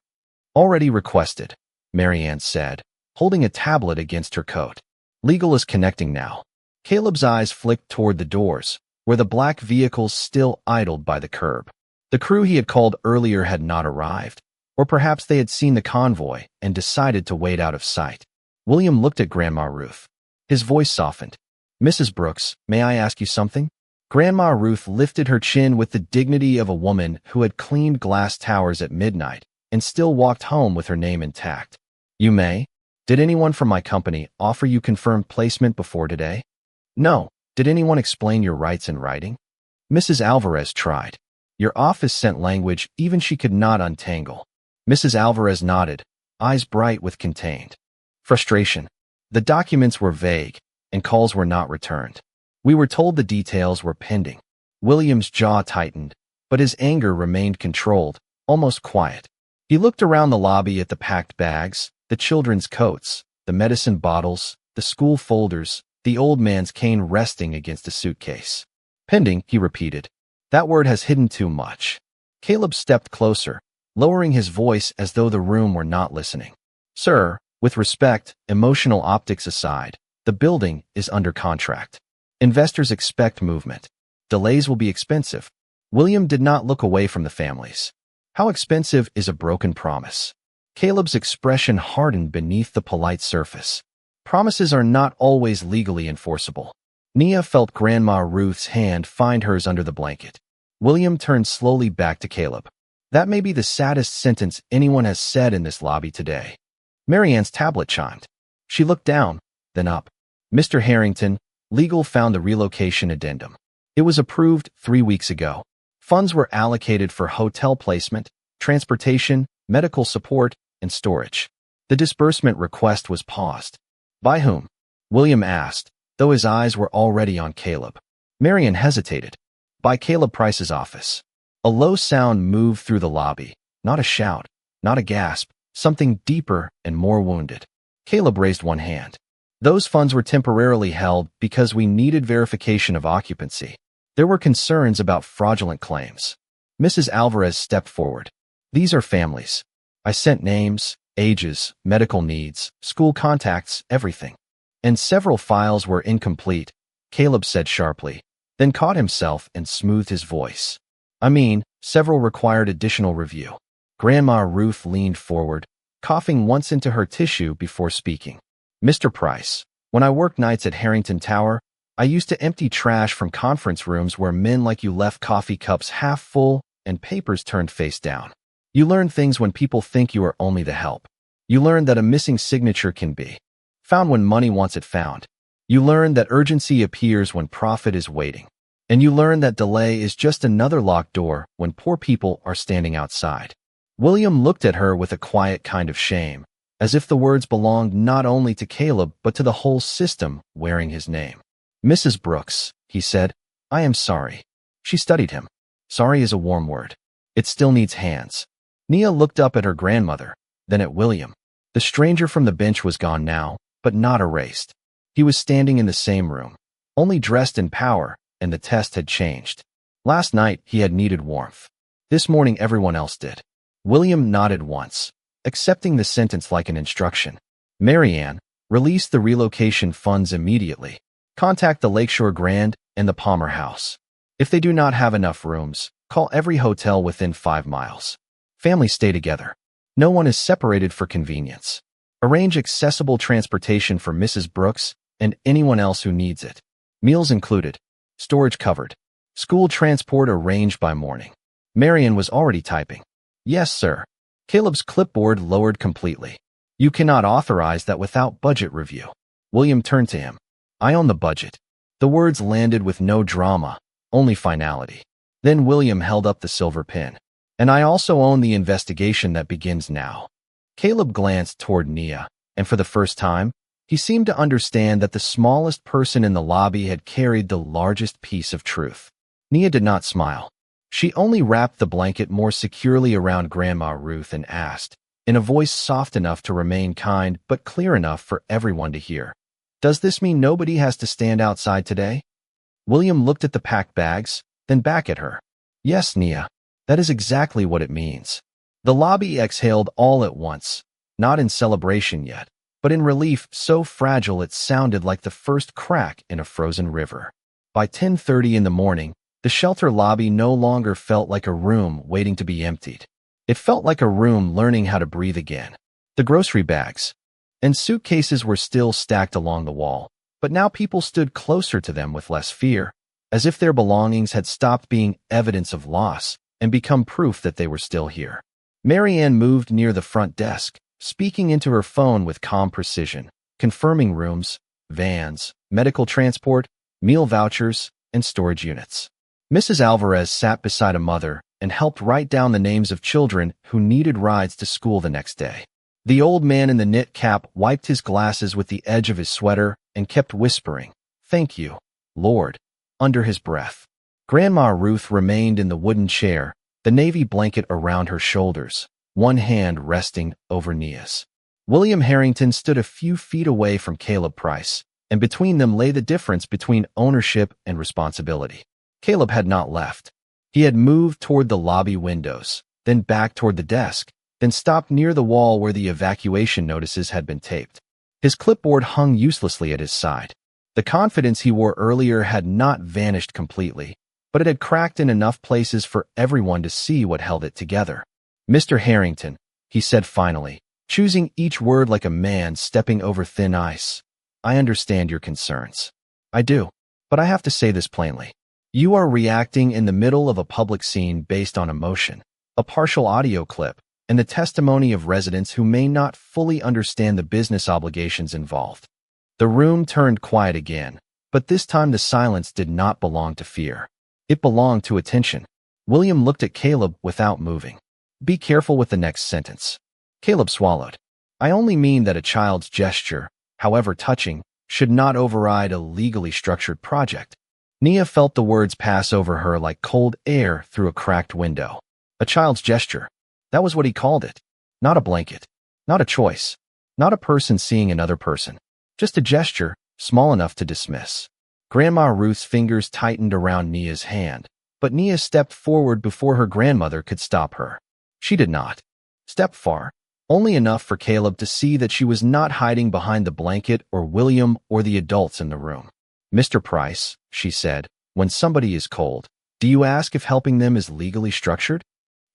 Already requested, Marianne said, holding a tablet against her coat. Legal is connecting now. Caleb's eyes flicked toward the doors, where the black vehicles still idled by the curb. The crew he had called earlier had not arrived, or perhaps they had seen the convoy and decided to wait out of sight. William looked at Grandma Ruth. His voice softened. Mrs. Brooks, may I ask you something? Grandma Ruth lifted her chin with the dignity of a woman who had cleaned glass towers at midnight and still walked home with her name intact. You may. Did anyone from my company offer you confirmed placement before today? No. Did anyone explain your rights in writing? Mrs. Alvarez tried. Your office sent language even she could not untangle. Mrs. Alvarez nodded, eyes bright with contained frustration. The documents were vague, and calls were not returned. We were told the details were pending. William's jaw tightened, but his anger remained controlled, almost quiet. He looked around the lobby at the packed bags, the children's coats, the medicine bottles, the school folders, the old man's cane resting against a suitcase. Pending, he repeated. That word has hidden too much. Caleb stepped closer, lowering his voice as though the room were not listening. Sir, with respect, emotional optics aside, the building is under contract. Investors expect movement. Delays will be expensive. William did not look away from the families. How expensive is a broken promise? Caleb's expression hardened beneath the polite surface. Promises are not always legally enforceable. Nia felt Grandma Ruth's hand find hers under the blanket. William turned slowly back to Caleb. That may be the saddest sentence anyone has said in this lobby today. Marianne's tablet chimed. She looked down, then up. Mr. Harrington, legal found the relocation addendum. It was approved 3 weeks ago. Funds were allocated for hotel placement, transportation, medical support, and storage. The disbursement request was paused. By whom? William asked, though his eyes were already on Caleb. Marianne hesitated. By Caleb Price's office. A low sound moved through the lobby. Not a shout, not a gasp, something deeper and more wounded. Caleb raised one hand. Those funds were temporarily held because we needed verification of occupancy. There were concerns about fraudulent claims. Mrs. Alvarez stepped forward. These are families. I sent names, ages, medical needs, school contacts, everything. And several files were incomplete, Caleb said sharply, then caught himself and smoothed his voice. I mean, several required additional review. Grandma Ruth leaned forward, coughing once into her tissue before speaking. Mr. Price, when I worked nights at Harrington Tower, I used to empty trash from conference rooms where men like you left coffee cups half full and papers turned face down. You learn things when people think you are only the help. You learn that a missing signature can be found when money wants it found. You learn that urgency appears when profit is waiting. And you learn that delay is just another locked door when poor people are standing outside. William looked at her with a quiet kind of shame, as if the words belonged not only to Caleb but to the whole system wearing his name. Mrs. Brooks, he said, I am sorry. She studied him. Sorry is a warm word. It still needs hands. Nia looked up at her grandmother, then at William. The stranger from the bench was gone now, but not erased. He was standing in the same room, only dressed in power, and the test had changed. Last night he had needed warmth. This morning everyone else did. William nodded once, accepting the sentence like an instruction. Marianne, release the relocation funds immediately. Contact the Lakeshore Grand and the Palmer House. If they do not have enough rooms, call every hotel within 5 miles. Families stay together. No one is separated for convenience. Arrange accessible transportation for Mrs. Brooks and anyone else who needs it. Meals included. Storage covered. School transport arranged by morning. Marianne was already typing. Yes, sir. Caleb's clipboard lowered completely. You cannot authorize that without budget review. William turned to him. I own the budget. The words landed with no drama, only finality. Then William held up the silver pin. And I also own the investigation that begins now. Caleb glanced toward Nia, and for the first time, he seemed to understand that the smallest person in the lobby had carried the largest piece of truth. Nia did not smile. She only wrapped the blanket more securely around Grandma Ruth and asked, in a voice soft enough to remain kind but clear enough for everyone to hear, does this mean nobody has to stand outside today? William looked at the packed bags, then back at her. Yes, Nia, that is exactly what it means. The lobby exhaled all at once, not in celebration yet, but in relief so fragile it sounded like the first crack in a frozen river. By 10:30 in the morning, the shelter lobby no longer felt like a room waiting to be emptied. It felt like a room learning how to breathe again. The grocery bags and suitcases were still stacked along the wall, but now people stood closer to them with less fear, as if their belongings had stopped being evidence of loss and become proof that they were still here. Marianne moved near the front desk, speaking into her phone with calm precision, confirming rooms, vans, medical transport, meal vouchers, and storage units. Mrs. Alvarez sat beside a mother and helped write down the names of children who needed rides to school the next day. The old man in the knit cap wiped his glasses with the edge of his sweater and kept whispering, "Thank you, Lord," under his breath. Grandma Ruth remained in the wooden chair, the navy blanket around her shoulders, one hand resting over Nia's. William Harrington stood a few feet away from Caleb Price, and between them lay the difference between ownership and responsibility. Caleb had not left. He had moved toward the lobby windows, then back toward the desk, then stopped near the wall where the evacuation notices had been taped. His clipboard hung uselessly at his side. The confidence he wore earlier had not vanished completely, but it had cracked in enough places for everyone to see what held it together. "Mr. Harrington," he said finally, choosing each word like a man stepping over thin ice. "I understand your concerns. I do. But I have to say this plainly. You are reacting in the middle of a public scene based on emotion, a partial audio clip, and the testimony of residents who may not fully understand the business obligations involved." The room turned quiet again, but this time the silence did not belong to fear. It belonged to attention. William looked at Caleb without moving. "Be careful with the next sentence." Caleb swallowed. "I only mean that a child's gesture, however touching, should not override a legally structured project." Nia felt the words pass over her like cold air through a cracked window. A child's gesture. That was what he called it. Not a blanket. Not a choice. Not a person seeing another person. Just a gesture, small enough to dismiss. Grandma Ruth's fingers tightened around Nia's hand, but Nia stepped forward before her grandmother could stop her. She did not step far, only enough for Caleb to see that she was not hiding behind the blanket or William or the adults in the room. "Mr. Price," she said, "when somebody is cold, do you ask if helping them is legally structured?"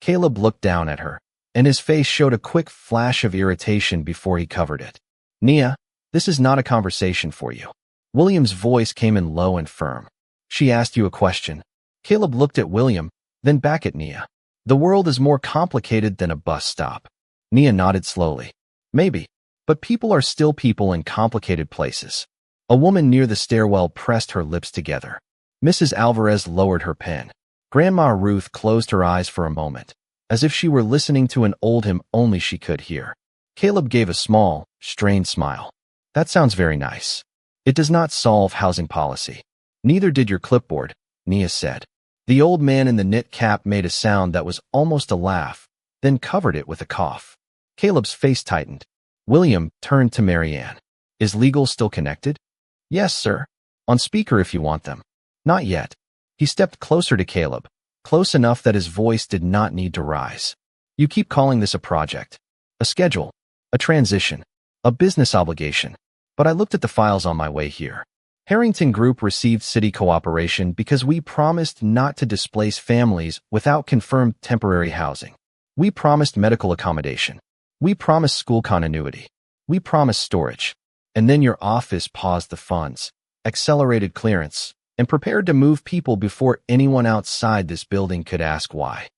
Caleb looked down at her, and his face showed a quick flash of irritation before he covered it. "Nia, this is not a conversation for you." William's voice came in low and firm. "She asked you a question." Caleb looked at William, then back at Nia. "The world is more complicated than a bus stop." Nia nodded slowly. "Maybe, but people are still people in complicated places." A woman near the stairwell pressed her lips together. Mrs. Alvarez lowered her pen. Grandma Ruth closed her eyes for a moment, as if she were listening to an old hymn only she could hear. Caleb gave a small, strained smile. "That sounds very nice. It does not solve housing policy." "Neither did your clipboard," Nia said. The old man in the knit cap made a sound that was almost a laugh, then covered it with a cough. Caleb's face tightened. William turned to Marianne. "Is legal still connected?" "Yes, sir. On speaker if you want them." "Not yet." He stepped closer to Caleb, close enough that his voice did not need to rise. "You keep calling this a project, a schedule, a transition, a business obligation. But I looked at the files on my way here. Harrington Group received city cooperation because we promised not to displace families without confirmed temporary housing. We promised medical accommodation. We promised school continuity. We promised storage. And then your office paused the funds, accelerated clearance, and prepared to move people before anyone outside this building could ask why."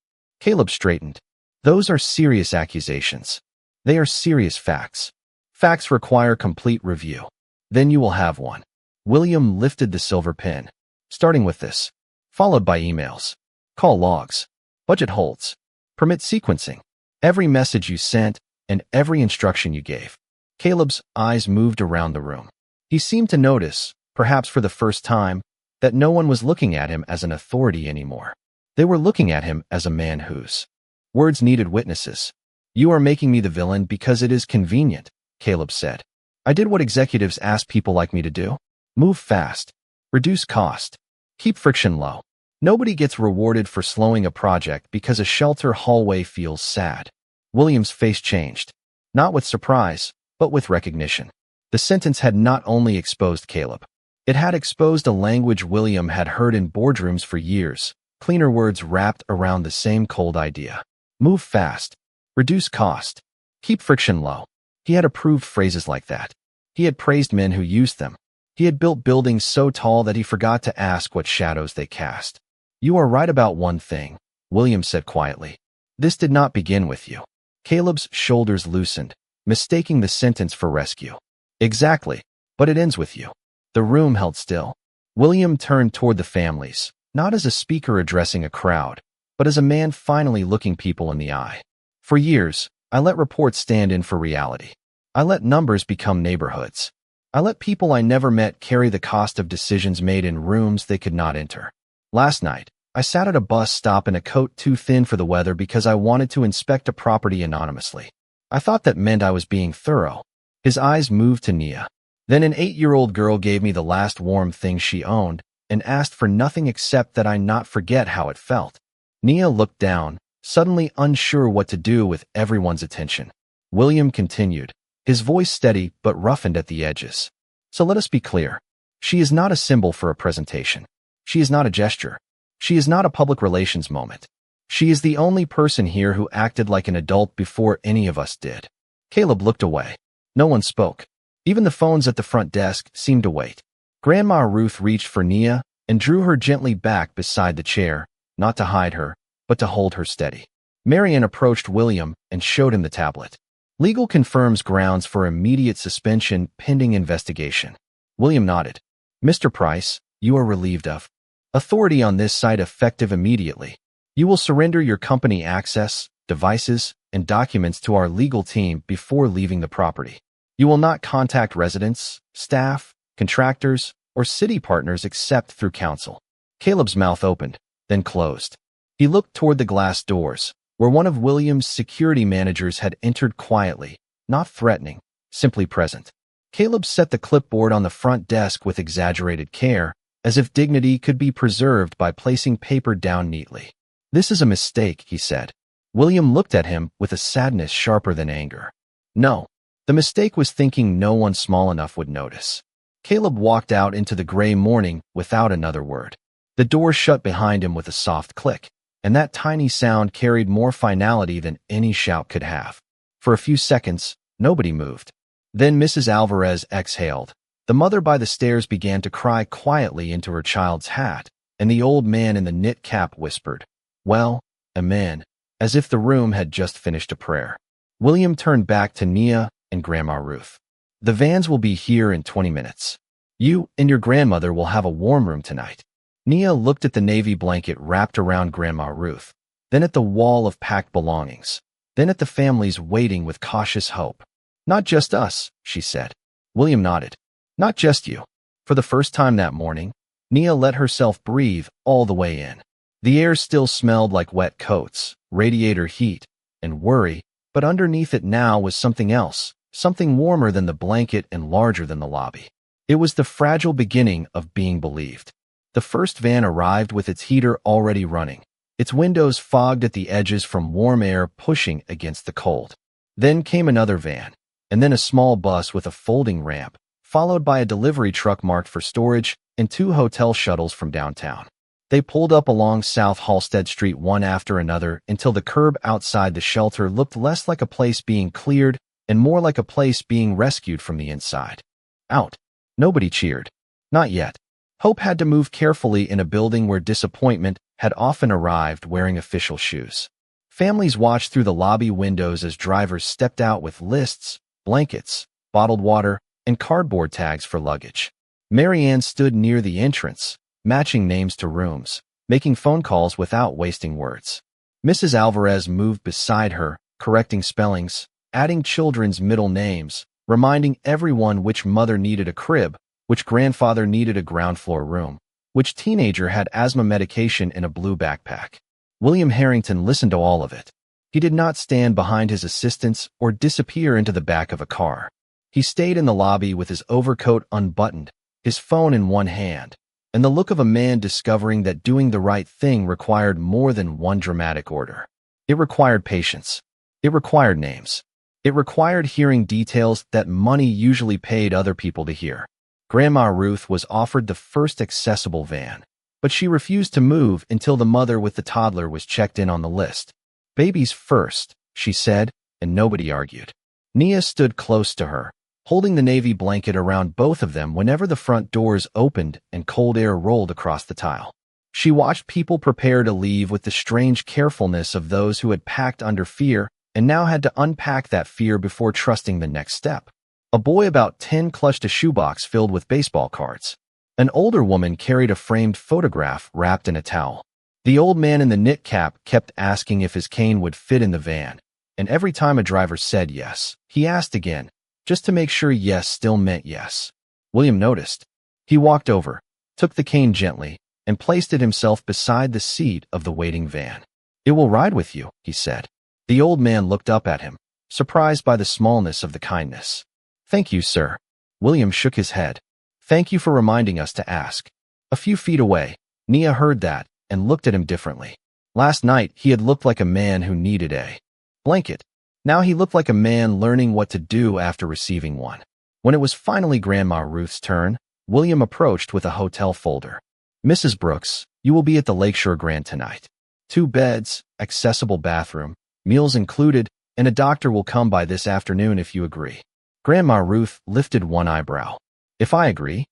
Caleb straightened. "Those are serious accusations. They are serious facts. Facts require complete review. Then you will have one." William lifted the silver pen, starting with this, followed by emails, call logs, budget holds, permit sequencing, every message you sent, and every instruction you gave. Caleb's eyes moved around the room. He seemed to notice, perhaps for the first time, that no one was looking at him as an authority anymore. They were looking at him as a man whose words needed witnesses. "You are making me the villain because it is convenient," Caleb said. "I did what executives ask people like me to do. Move fast. Reduce cost. Keep friction low. Nobody gets rewarded for slowing a project because a shelter hallway feels sad." William's face changed, not with surprise, but with recognition. The sentence had not only exposed Caleb. It had exposed a language William had heard in boardrooms for years, cleaner words wrapped around the same cold idea. Move fast. Reduce cost. Keep friction low. He had approved phrases like that. He had praised men who used them. He had built buildings so tall that he forgot to ask what shadows they cast. "You are right about one thing," William said quietly. "This did not begin with you." Caleb's shoulders loosened, mistaking the sentence for rescue. "Exactly, but it ends with you." The room held still. William turned toward the families, not as a speaker addressing a crowd, but as a man finally looking people in the eye. "For years, I let reports stand in for reality. I let numbers become neighborhoods. I let people I never met carry the cost of decisions made in rooms they could not enter. Last night, I sat at a bus stop in a coat too thin for the weather because I wanted to inspect a property anonymously. I thought that meant I was being thorough." His eyes moved to Nia. "Then an 8-year-old girl gave me the last warm thing she owned and asked for nothing except that I not forget how it felt. Nia looked down, suddenly unsure what to do with everyone's attention. William continued, his voice steady but roughened at the edges. So let us be clear. She is not a symbol for a presentation. She is not a gesture. She is not a public relations moment. She is the only person here who acted like an adult before any of us did. Caleb looked away. No one spoke. Even the phones at the front desk seemed to wait. Grandma Ruth reached for Nia and drew her gently back beside the chair, not to hide her, but to hold her steady. Marian approached William and showed him the tablet. Legal confirms grounds for immediate suspension pending investigation. William nodded. Mr. Price, you are relieved of authority on this site effective immediately. You will surrender your company access, devices, and documents to our legal team before leaving the property. You will not contact residents, staff, contractors, or city partners except through counsel. Caleb's mouth opened, then closed. He looked toward the glass doors, where one of William's security managers had entered quietly, not threatening, simply present. Caleb set the clipboard on the front desk with exaggerated care, as if dignity could be preserved by placing paper down neatly. This is a mistake, he said. William looked at him with a sadness sharper than anger. No, the mistake was thinking no one small enough would notice. Caleb walked out into the gray morning without another word. The door shut behind him with a soft click, and that tiny sound carried more finality than any shout could have. For a few seconds, nobody moved. Then Mrs. Alvarez exhaled. The mother by the stairs began to cry quietly into her child's hat, and the old man in the knit cap whispered, "Well, amen," as if the room had just finished a prayer. William turned back to Nia and Grandma Ruth. The vans will be here in 20 minutes. You and your grandmother will have a warm room tonight. Nia looked at the navy blanket wrapped around Grandma Ruth, then at the wall of packed belongings, then at the families waiting with cautious hope. Not just us, she said. William nodded. Not just you. For the first time that morning, Nia let herself breathe all the way in. The air still smelled like wet coats, radiator heat, and worry, but underneath it now was something else, something warmer than the blanket and larger than the lobby. It was the fragile beginning of being believed. The first van arrived with its heater already running, its windows fogged at the edges from warm air pushing against the cold. Then came another van, and then a small bus with a folding ramp, followed by a delivery truck marked for storage and 2 hotel shuttles from downtown. They pulled up along South Halsted Street one after another until the curb outside the shelter looked less like a place being cleared and more like a place being rescued from the inside. Out. Nobody cheered. Not yet. Hope had to move carefully in a building where disappointment had often arrived wearing official shoes. Families watched through the lobby windows as drivers stepped out with lists, blankets, bottled water, and cardboard tags for luggage. Marianne stood near the entrance, matching names to rooms, making phone calls without wasting words. Mrs. Alvarez moved beside her, correcting spellings, adding children's middle names, reminding everyone which mother needed a crib, which grandfather needed a ground floor room, which teenager had asthma medication in a blue backpack. William Harrington listened to all of it. He did not stand behind his assistants or disappear into the back of a car. He stayed in the lobby with his overcoat unbuttoned, his phone in one hand, and the look of a man discovering that doing the right thing required more than one dramatic order. It required patience. It required names. It required hearing details that money usually paid other people to hear. Grandma Ruth was offered the first accessible van, but she refused to move until the mother with the toddler was checked in on the list. Babies first, she said, and nobody argued. Nia stood close to her, holding the navy blanket around both of them whenever the front doors opened and cold air rolled across the tile. She watched people prepare to leave with the strange carefulness of those who had packed under fear and now had to unpack that fear before trusting the next step. A boy about 10 clutched a shoebox filled with baseball cards. An older woman carried a framed photograph wrapped in a towel. The old man in the knit cap kept asking if his cane would fit in the van, and every time a driver said yes, he asked again, just to make sure yes still meant yes. William noticed. He walked over, took the cane gently, and placed it himself beside the seat of the waiting van. "It will ride with you," he said. The old man looked up at him, surprised by the smallness of the kindness. "Thank you, sir." William shook his head. "Thank you for reminding us to ask." A few feet away, Nia heard that and looked at him differently. Last night, he had looked like a man who needed a blanket. Now he looked like a man learning what to do after receiving one. When it was finally Grandma Ruth's turn, William approached with a hotel folder. Mrs. Brooks, you will be at the Lakeshore Grand tonight. 2 beds, accessible bathroom, meals included, and a doctor will come by this afternoon if you agree. Grandma Ruth lifted one eyebrow. If I agree?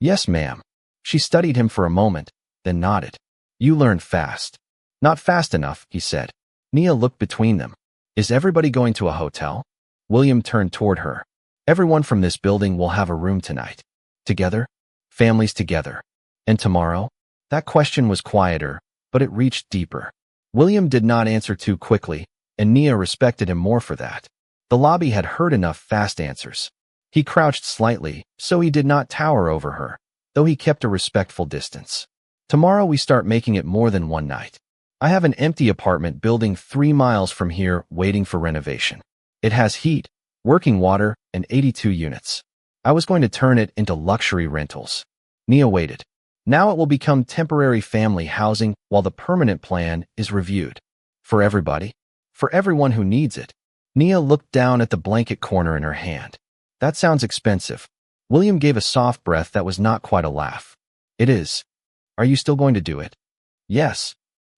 Yes, ma'am. She studied him for a moment, then nodded. You learn fast. Not fast enough, he said. Nia looked between them. Is everybody going to a hotel? William turned toward her. Everyone from this building will have a room tonight. Together? Families together. And tomorrow? That question was quieter, but it reached deeper. William did not answer too quickly, and Nia respected him more for that. The lobby had heard enough fast answers. He crouched slightly, so he did not tower over her, though he kept a respectful distance. Tomorrow we start making it more than one night. I have an empty apartment building 3 miles from here waiting for renovation. It has heat, working water, and 82 units. I was going to turn it into luxury rentals. Nia waited. Now it will become temporary family housing while the permanent plan is reviewed. For everybody? For everyone who needs it. Nia looked down at the blanket corner in her hand. That sounds expensive. William gave a soft breath that was not quite a laugh. It is. Are you still going to do it? Yes.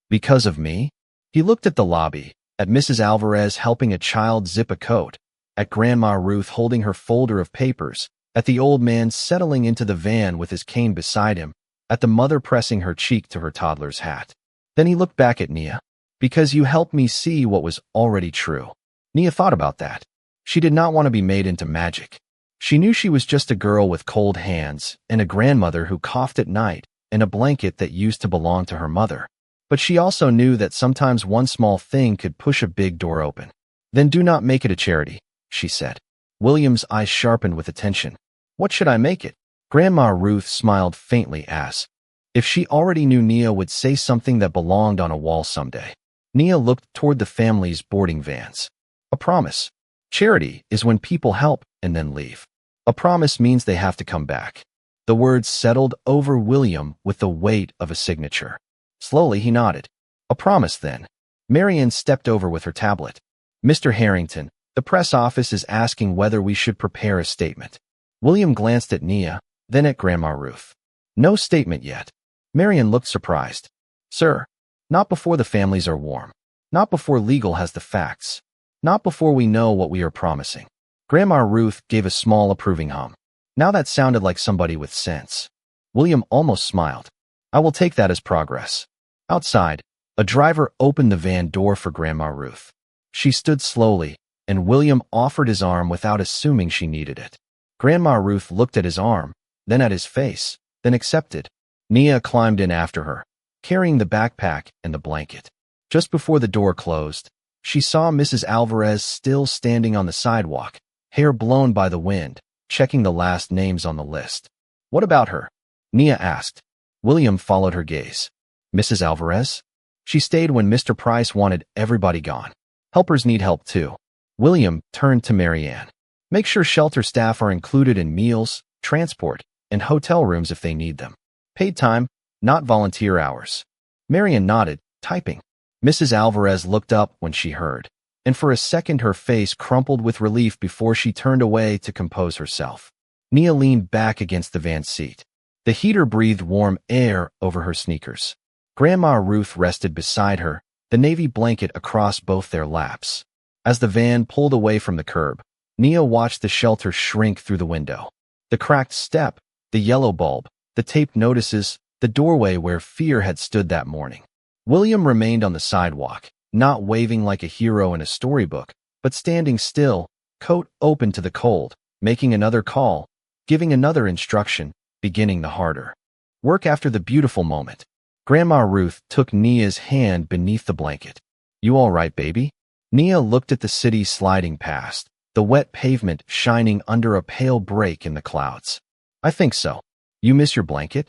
Because of me? He looked at the lobby, at Mrs. Alvarez helping a child zip a coat, at Grandma Ruth holding her folder of papers, at the old man settling into the van with his cane beside him, at the mother pressing her cheek to her toddler's hat. Then he looked back at Nia. Because you helped me see what was already true. Nia thought about that. She did not want to be made into magic. She knew she was just a girl with cold hands and a grandmother who coughed at night and a blanket that used to belong to her mother. But she also knew that sometimes one small thing could push a big door open. Then do not make it a charity, she said. William's eyes sharpened with attention. What should I make it? Grandma Ruth smiled faintly as if she already knew Nia would say something that belonged on a wall someday. Nia looked toward the family's boarding vans. A promise. Charity is when people help and then leave. A promise means they have to come back. The words settled over William with the weight of a signature. Slowly he nodded. A promise then. Marian stepped over with her tablet. Mr. Harrington, the press office is asking whether we should prepare a statement. William glanced at Nia, then at Grandma Ruth. No statement yet. Marian looked surprised. Sir, not before the families are warm. Not before legal has the facts. Not before we know what we are promising. Grandma Ruth gave a small approving hum. Now that sounded like somebody with sense. William almost smiled. I will take that as progress. Outside, a driver opened the van door for Grandma Ruth. She stood slowly, and William offered his arm without assuming she needed it. Grandma Ruth looked at his arm, then at his face, then accepted. Nia climbed in after her, carrying the backpack and the blanket. Just before the door closed, she saw Mrs. Alvarez still standing on the sidewalk, hair blown by the wind, checking the last names on the list. What about her? Nia asked. William followed her gaze. Mrs. Alvarez? She stayed when Mr. Price wanted everybody gone. Helpers need help too. William turned to Marianne. Make sure shelter staff are included in meals, transport, and hotel rooms if they need them. Paid time, not volunteer hours. Marianne nodded, typing. Mrs. Alvarez looked up when she heard, and for a second her face crumpled with relief before she turned away to compose herself. Nia leaned back against the van seat. The heater breathed warm air over her sneakers. Grandma Ruth rested beside her, the navy blanket across both their laps. As the van pulled away from the curb, Nia watched the shelter shrink through the window. The cracked step, the yellow bulb, the taped notices, the doorway where fear had stood that morning. William remained on the sidewalk, not waving like a hero in a storybook, but standing still, coat open to the cold, making another call, giving another instruction, beginning the harder work after the beautiful moment. Grandma Ruth took Nia's hand beneath the blanket. You all right, baby? Nia looked at the city sliding past, the wet pavement shining under a pale break in the clouds. I think so. You miss your blanket?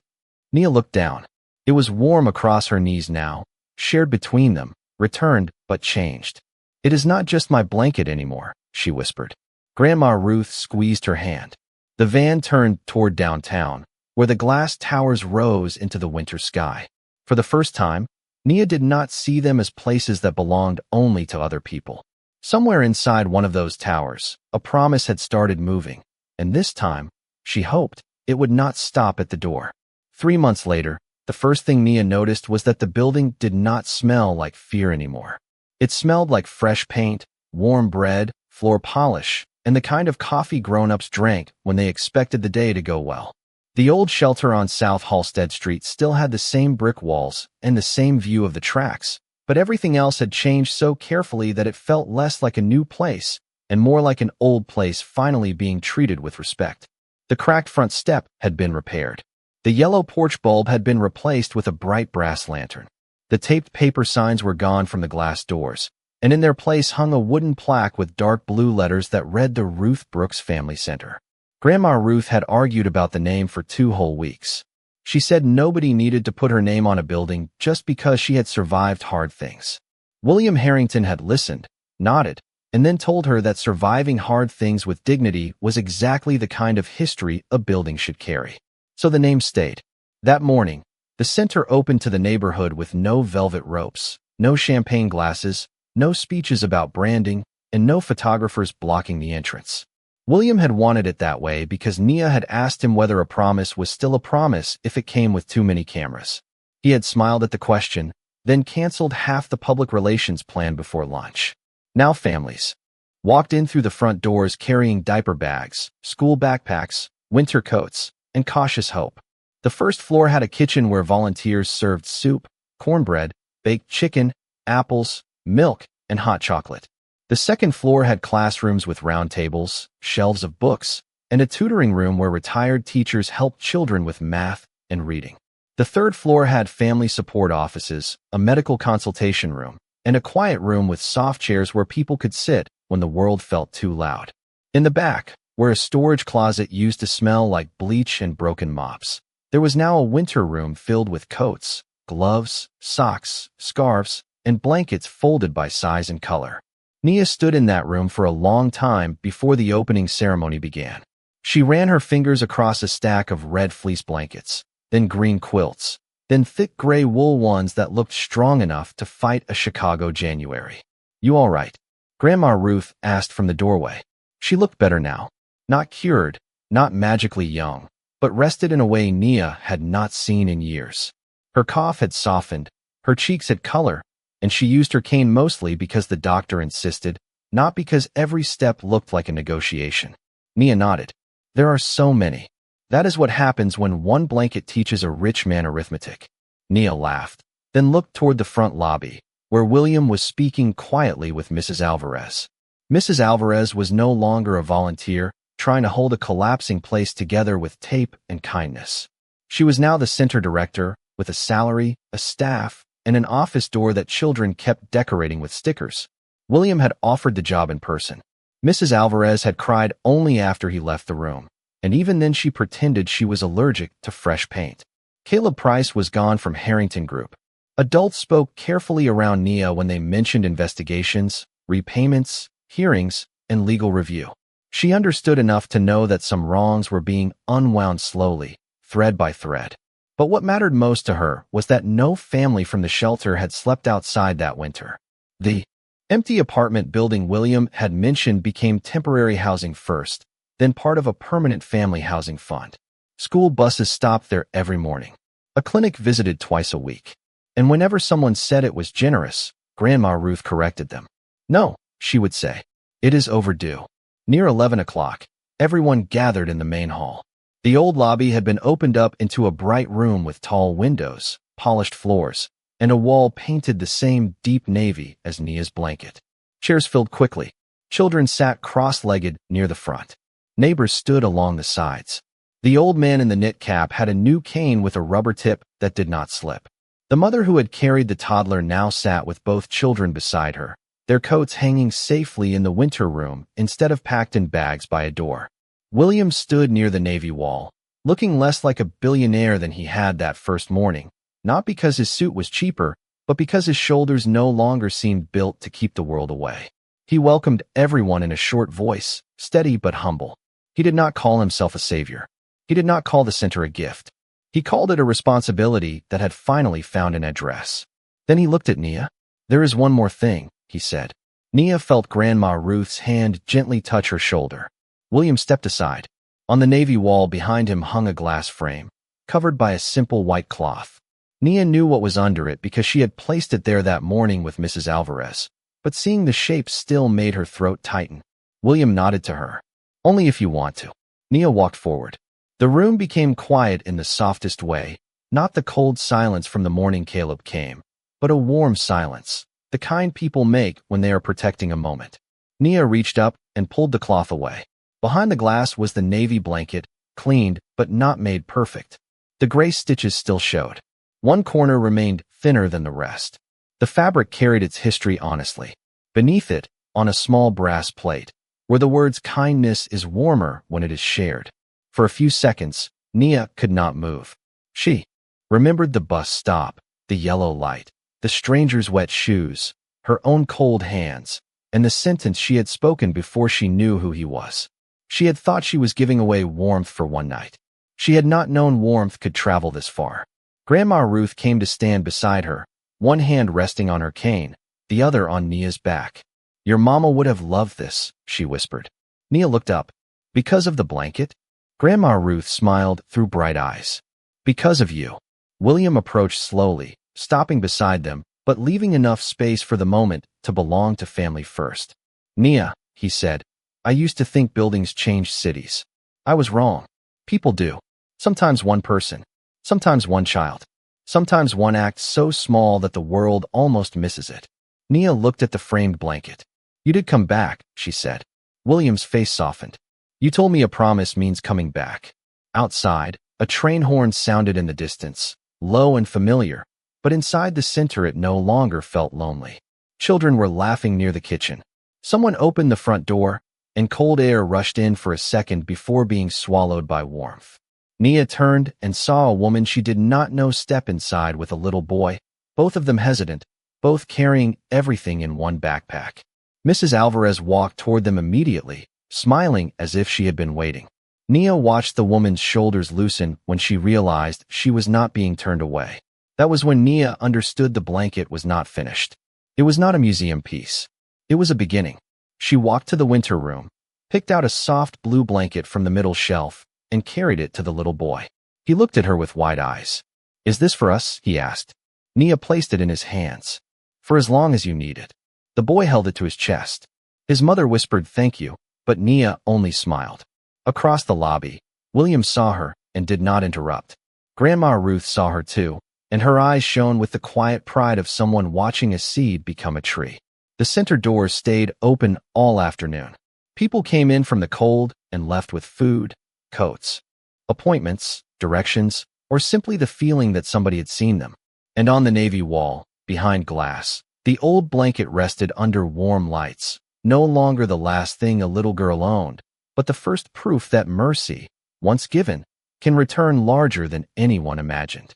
Nia looked down. It was warm across her knees now, shared between them, returned but changed. It is not just my blanket anymore, she whispered. Grandma Ruth squeezed her hand. The van turned toward downtown, where the glass towers rose into the winter sky. For the first time, Nia did not see them as places that belonged only to other people. Somewhere inside one of those towers, a promise had started moving, and this time, she hoped, it would not stop at the door. 3 months later, the first thing Nia noticed was that the building did not smell like fear anymore. It smelled like fresh paint, warm bread, floor polish, and the kind of coffee grown-ups drank when they expected the day to go well. The old shelter on South Halstead Street still had the same brick walls and the same view of the tracks, but everything else had changed so carefully that it felt less like a new place and more like an old place finally being treated with respect. The cracked front step had been repaired. The yellow porch bulb had been replaced with a bright brass lantern. The taped paper signs were gone from the glass doors, and in their place hung a wooden plaque with dark blue letters that read the Ruth Brooks Family Center. Grandma Ruth had argued about the name for 2 whole weeks. She said nobody needed to put her name on a building just because she had survived hard things. William Harrington had listened, nodded, and then told her that surviving hard things with dignity was exactly the kind of history a building should carry. So the name stayed. That morning, the center opened to the neighborhood with no velvet ropes, no champagne glasses, no speeches about branding, and no photographers blocking the entrance. William had wanted it that way because Nia had asked him whether a promise was still a promise if it came with too many cameras. He had smiled at the question, then canceled half the public relations plan before lunch. Now families walked in through the front doors carrying diaper bags, school backpacks, winter coats, and cautious hope. The first floor had a kitchen where volunteers served soup, cornbread, baked chicken, apples, milk, and hot chocolate. The second floor had classrooms with round tables, shelves of books, and a tutoring room where retired teachers helped children with math and reading. The third floor had family support offices, a medical consultation room, and a quiet room with soft chairs where people could sit when the world felt too loud. In the back, where a storage closet used to smell like bleach and broken mops, there was now a winter room filled with coats, gloves, socks, scarves, and blankets folded by size and color. Nia stood in that room for a long time before the opening ceremony began. She ran her fingers across a stack of red fleece blankets, then green quilts, then thick gray wool ones that looked strong enough to fight a Chicago January. "You all right?" Grandma Ruth asked from the doorway. She looked better now. Not cured, not magically young, but rested in a way Nia had not seen in years. Her cough had softened, her cheeks had color, and she used her cane mostly because the doctor insisted, not because every step looked like a negotiation. Nia nodded. "There are so many. That is what happens when one blanket teaches a rich man arithmetic." Nia laughed, then looked toward the front lobby, where William was speaking quietly with Mrs. Alvarez. Mrs. Alvarez was no longer a volunteer, trying to hold a collapsing place together with tape and kindness. She was now the center director, with a salary, a staff, and an office door that children kept decorating with stickers. William had offered the job in person. Mrs. Alvarez had cried only after he left the room, and even then she pretended she was allergic to fresh paint. Caleb Price was gone from Harrington Group. Adults spoke carefully around Nia when they mentioned investigations, repayments, hearings, and legal review. She understood enough to know that some wrongs were being unwound slowly, thread by thread. But what mattered most to her was that no family from the shelter had slept outside that winter. The empty apartment building William had mentioned became temporary housing first, then part of a permanent family housing fund. School buses stopped there every morning. A clinic visited twice a week. And whenever someone said it was generous, Grandma Ruth corrected them. "No," she would say. "It is overdue." Near 11 o'clock, everyone gathered in the main hall. The old lobby had been opened up into a bright room with tall windows, polished floors, and a wall painted the same deep navy as Nia's blanket. Chairs filled quickly. Children sat cross-legged near the front. Neighbors stood along the sides. The old man in the knit cap had a new cane with a rubber tip that did not slip. The mother who had carried the toddler now sat with both children beside her, their coats hanging safely in the winter room instead of packed in bags by a door. William stood near the navy wall, looking less like a billionaire than he had that first morning, not because his suit was cheaper, but because his shoulders no longer seemed built to keep the world away. He welcomed everyone in a short voice, steady but humble. He did not call himself a savior. He did not call the center a gift. He called it a responsibility that had finally found an address. Then he looked at Nia. "There is one more thing," he said. Nia felt Grandma Ruth's hand gently touch her shoulder. William stepped aside. On the navy wall behind him hung a glass frame, covered by a simple white cloth. Nia knew what was under it because she had placed it there that morning with Mrs. Alvarez, but seeing the shape still made her throat tighten. William nodded to her. "Only if you want to." Nia walked forward. The room became quiet in the softest way, not the cold silence from the morning Caleb came, but a warm silence, the kind people make when they are protecting a moment. Nia reached up and pulled the cloth away. Behind the glass was the navy blanket, cleaned but not made perfect. The gray stitches still showed. One corner remained thinner than the rest. The fabric carried its history honestly. Beneath it, on a small brass plate, were the words "Kindness is warmer when it is shared." For a few seconds, Nia could not move. She remembered the bus stop, the yellow light, the stranger's wet shoes, her own cold hands, and the sentence she had spoken before she knew who he was. She had thought she was giving away warmth for one night. She had not known warmth could travel this far. Grandma Ruth came to stand beside her, one hand resting on her cane, the other on Nia's back. "Your mama would have loved this," she whispered. Nia looked up. "Because of the blanket?" Grandma Ruth smiled through bright eyes. "Because of you." William approached slowly, stopping beside them, but leaving enough space for the moment to belong to family first. "Nia," he said, "I used to think buildings changed cities. I was wrong. People do. Sometimes one person. Sometimes one child. Sometimes one act so small that the world almost misses it." Nia looked at the framed blanket. "You did come back," she said. William's face softened. "You told me a promise means coming back." Outside, a train horn sounded in the distance, low and familiar, but inside the center it no longer felt lonely. Children were laughing near the kitchen. Someone opened the front door, and cold air rushed in for a second before being swallowed by warmth. Nia turned and saw a woman she did not know step inside with a little boy, both of them hesitant, both carrying everything in one backpack. Mrs. Alvarez walked toward them immediately, smiling as if she had been waiting. Nia watched the woman's shoulders loosen when she realized she was not being turned away. That was when Nia understood the blanket was not finished. It was not a museum piece. It was a beginning. She walked to the winter room, picked out a soft blue blanket from the middle shelf, and carried it to the little boy. He looked at her with wide eyes. "Is this for us?" he asked. Nia placed it in his hands. "For as long as you need it." The boy held it to his chest. His mother whispered thank you, but Nia only smiled. Across the lobby, William saw her and did not interrupt. Grandma Ruth saw her too, and her eyes shone with the quiet pride of someone watching a seed become a tree. The center doors stayed open all afternoon. People came in from the cold and left with food, coats, appointments, directions, or simply the feeling that somebody had seen them. And on the navy wall, behind glass, the old blanket rested under warm lights, no longer the last thing a little girl owned, but the first proof that mercy, once given, can return larger than anyone imagined.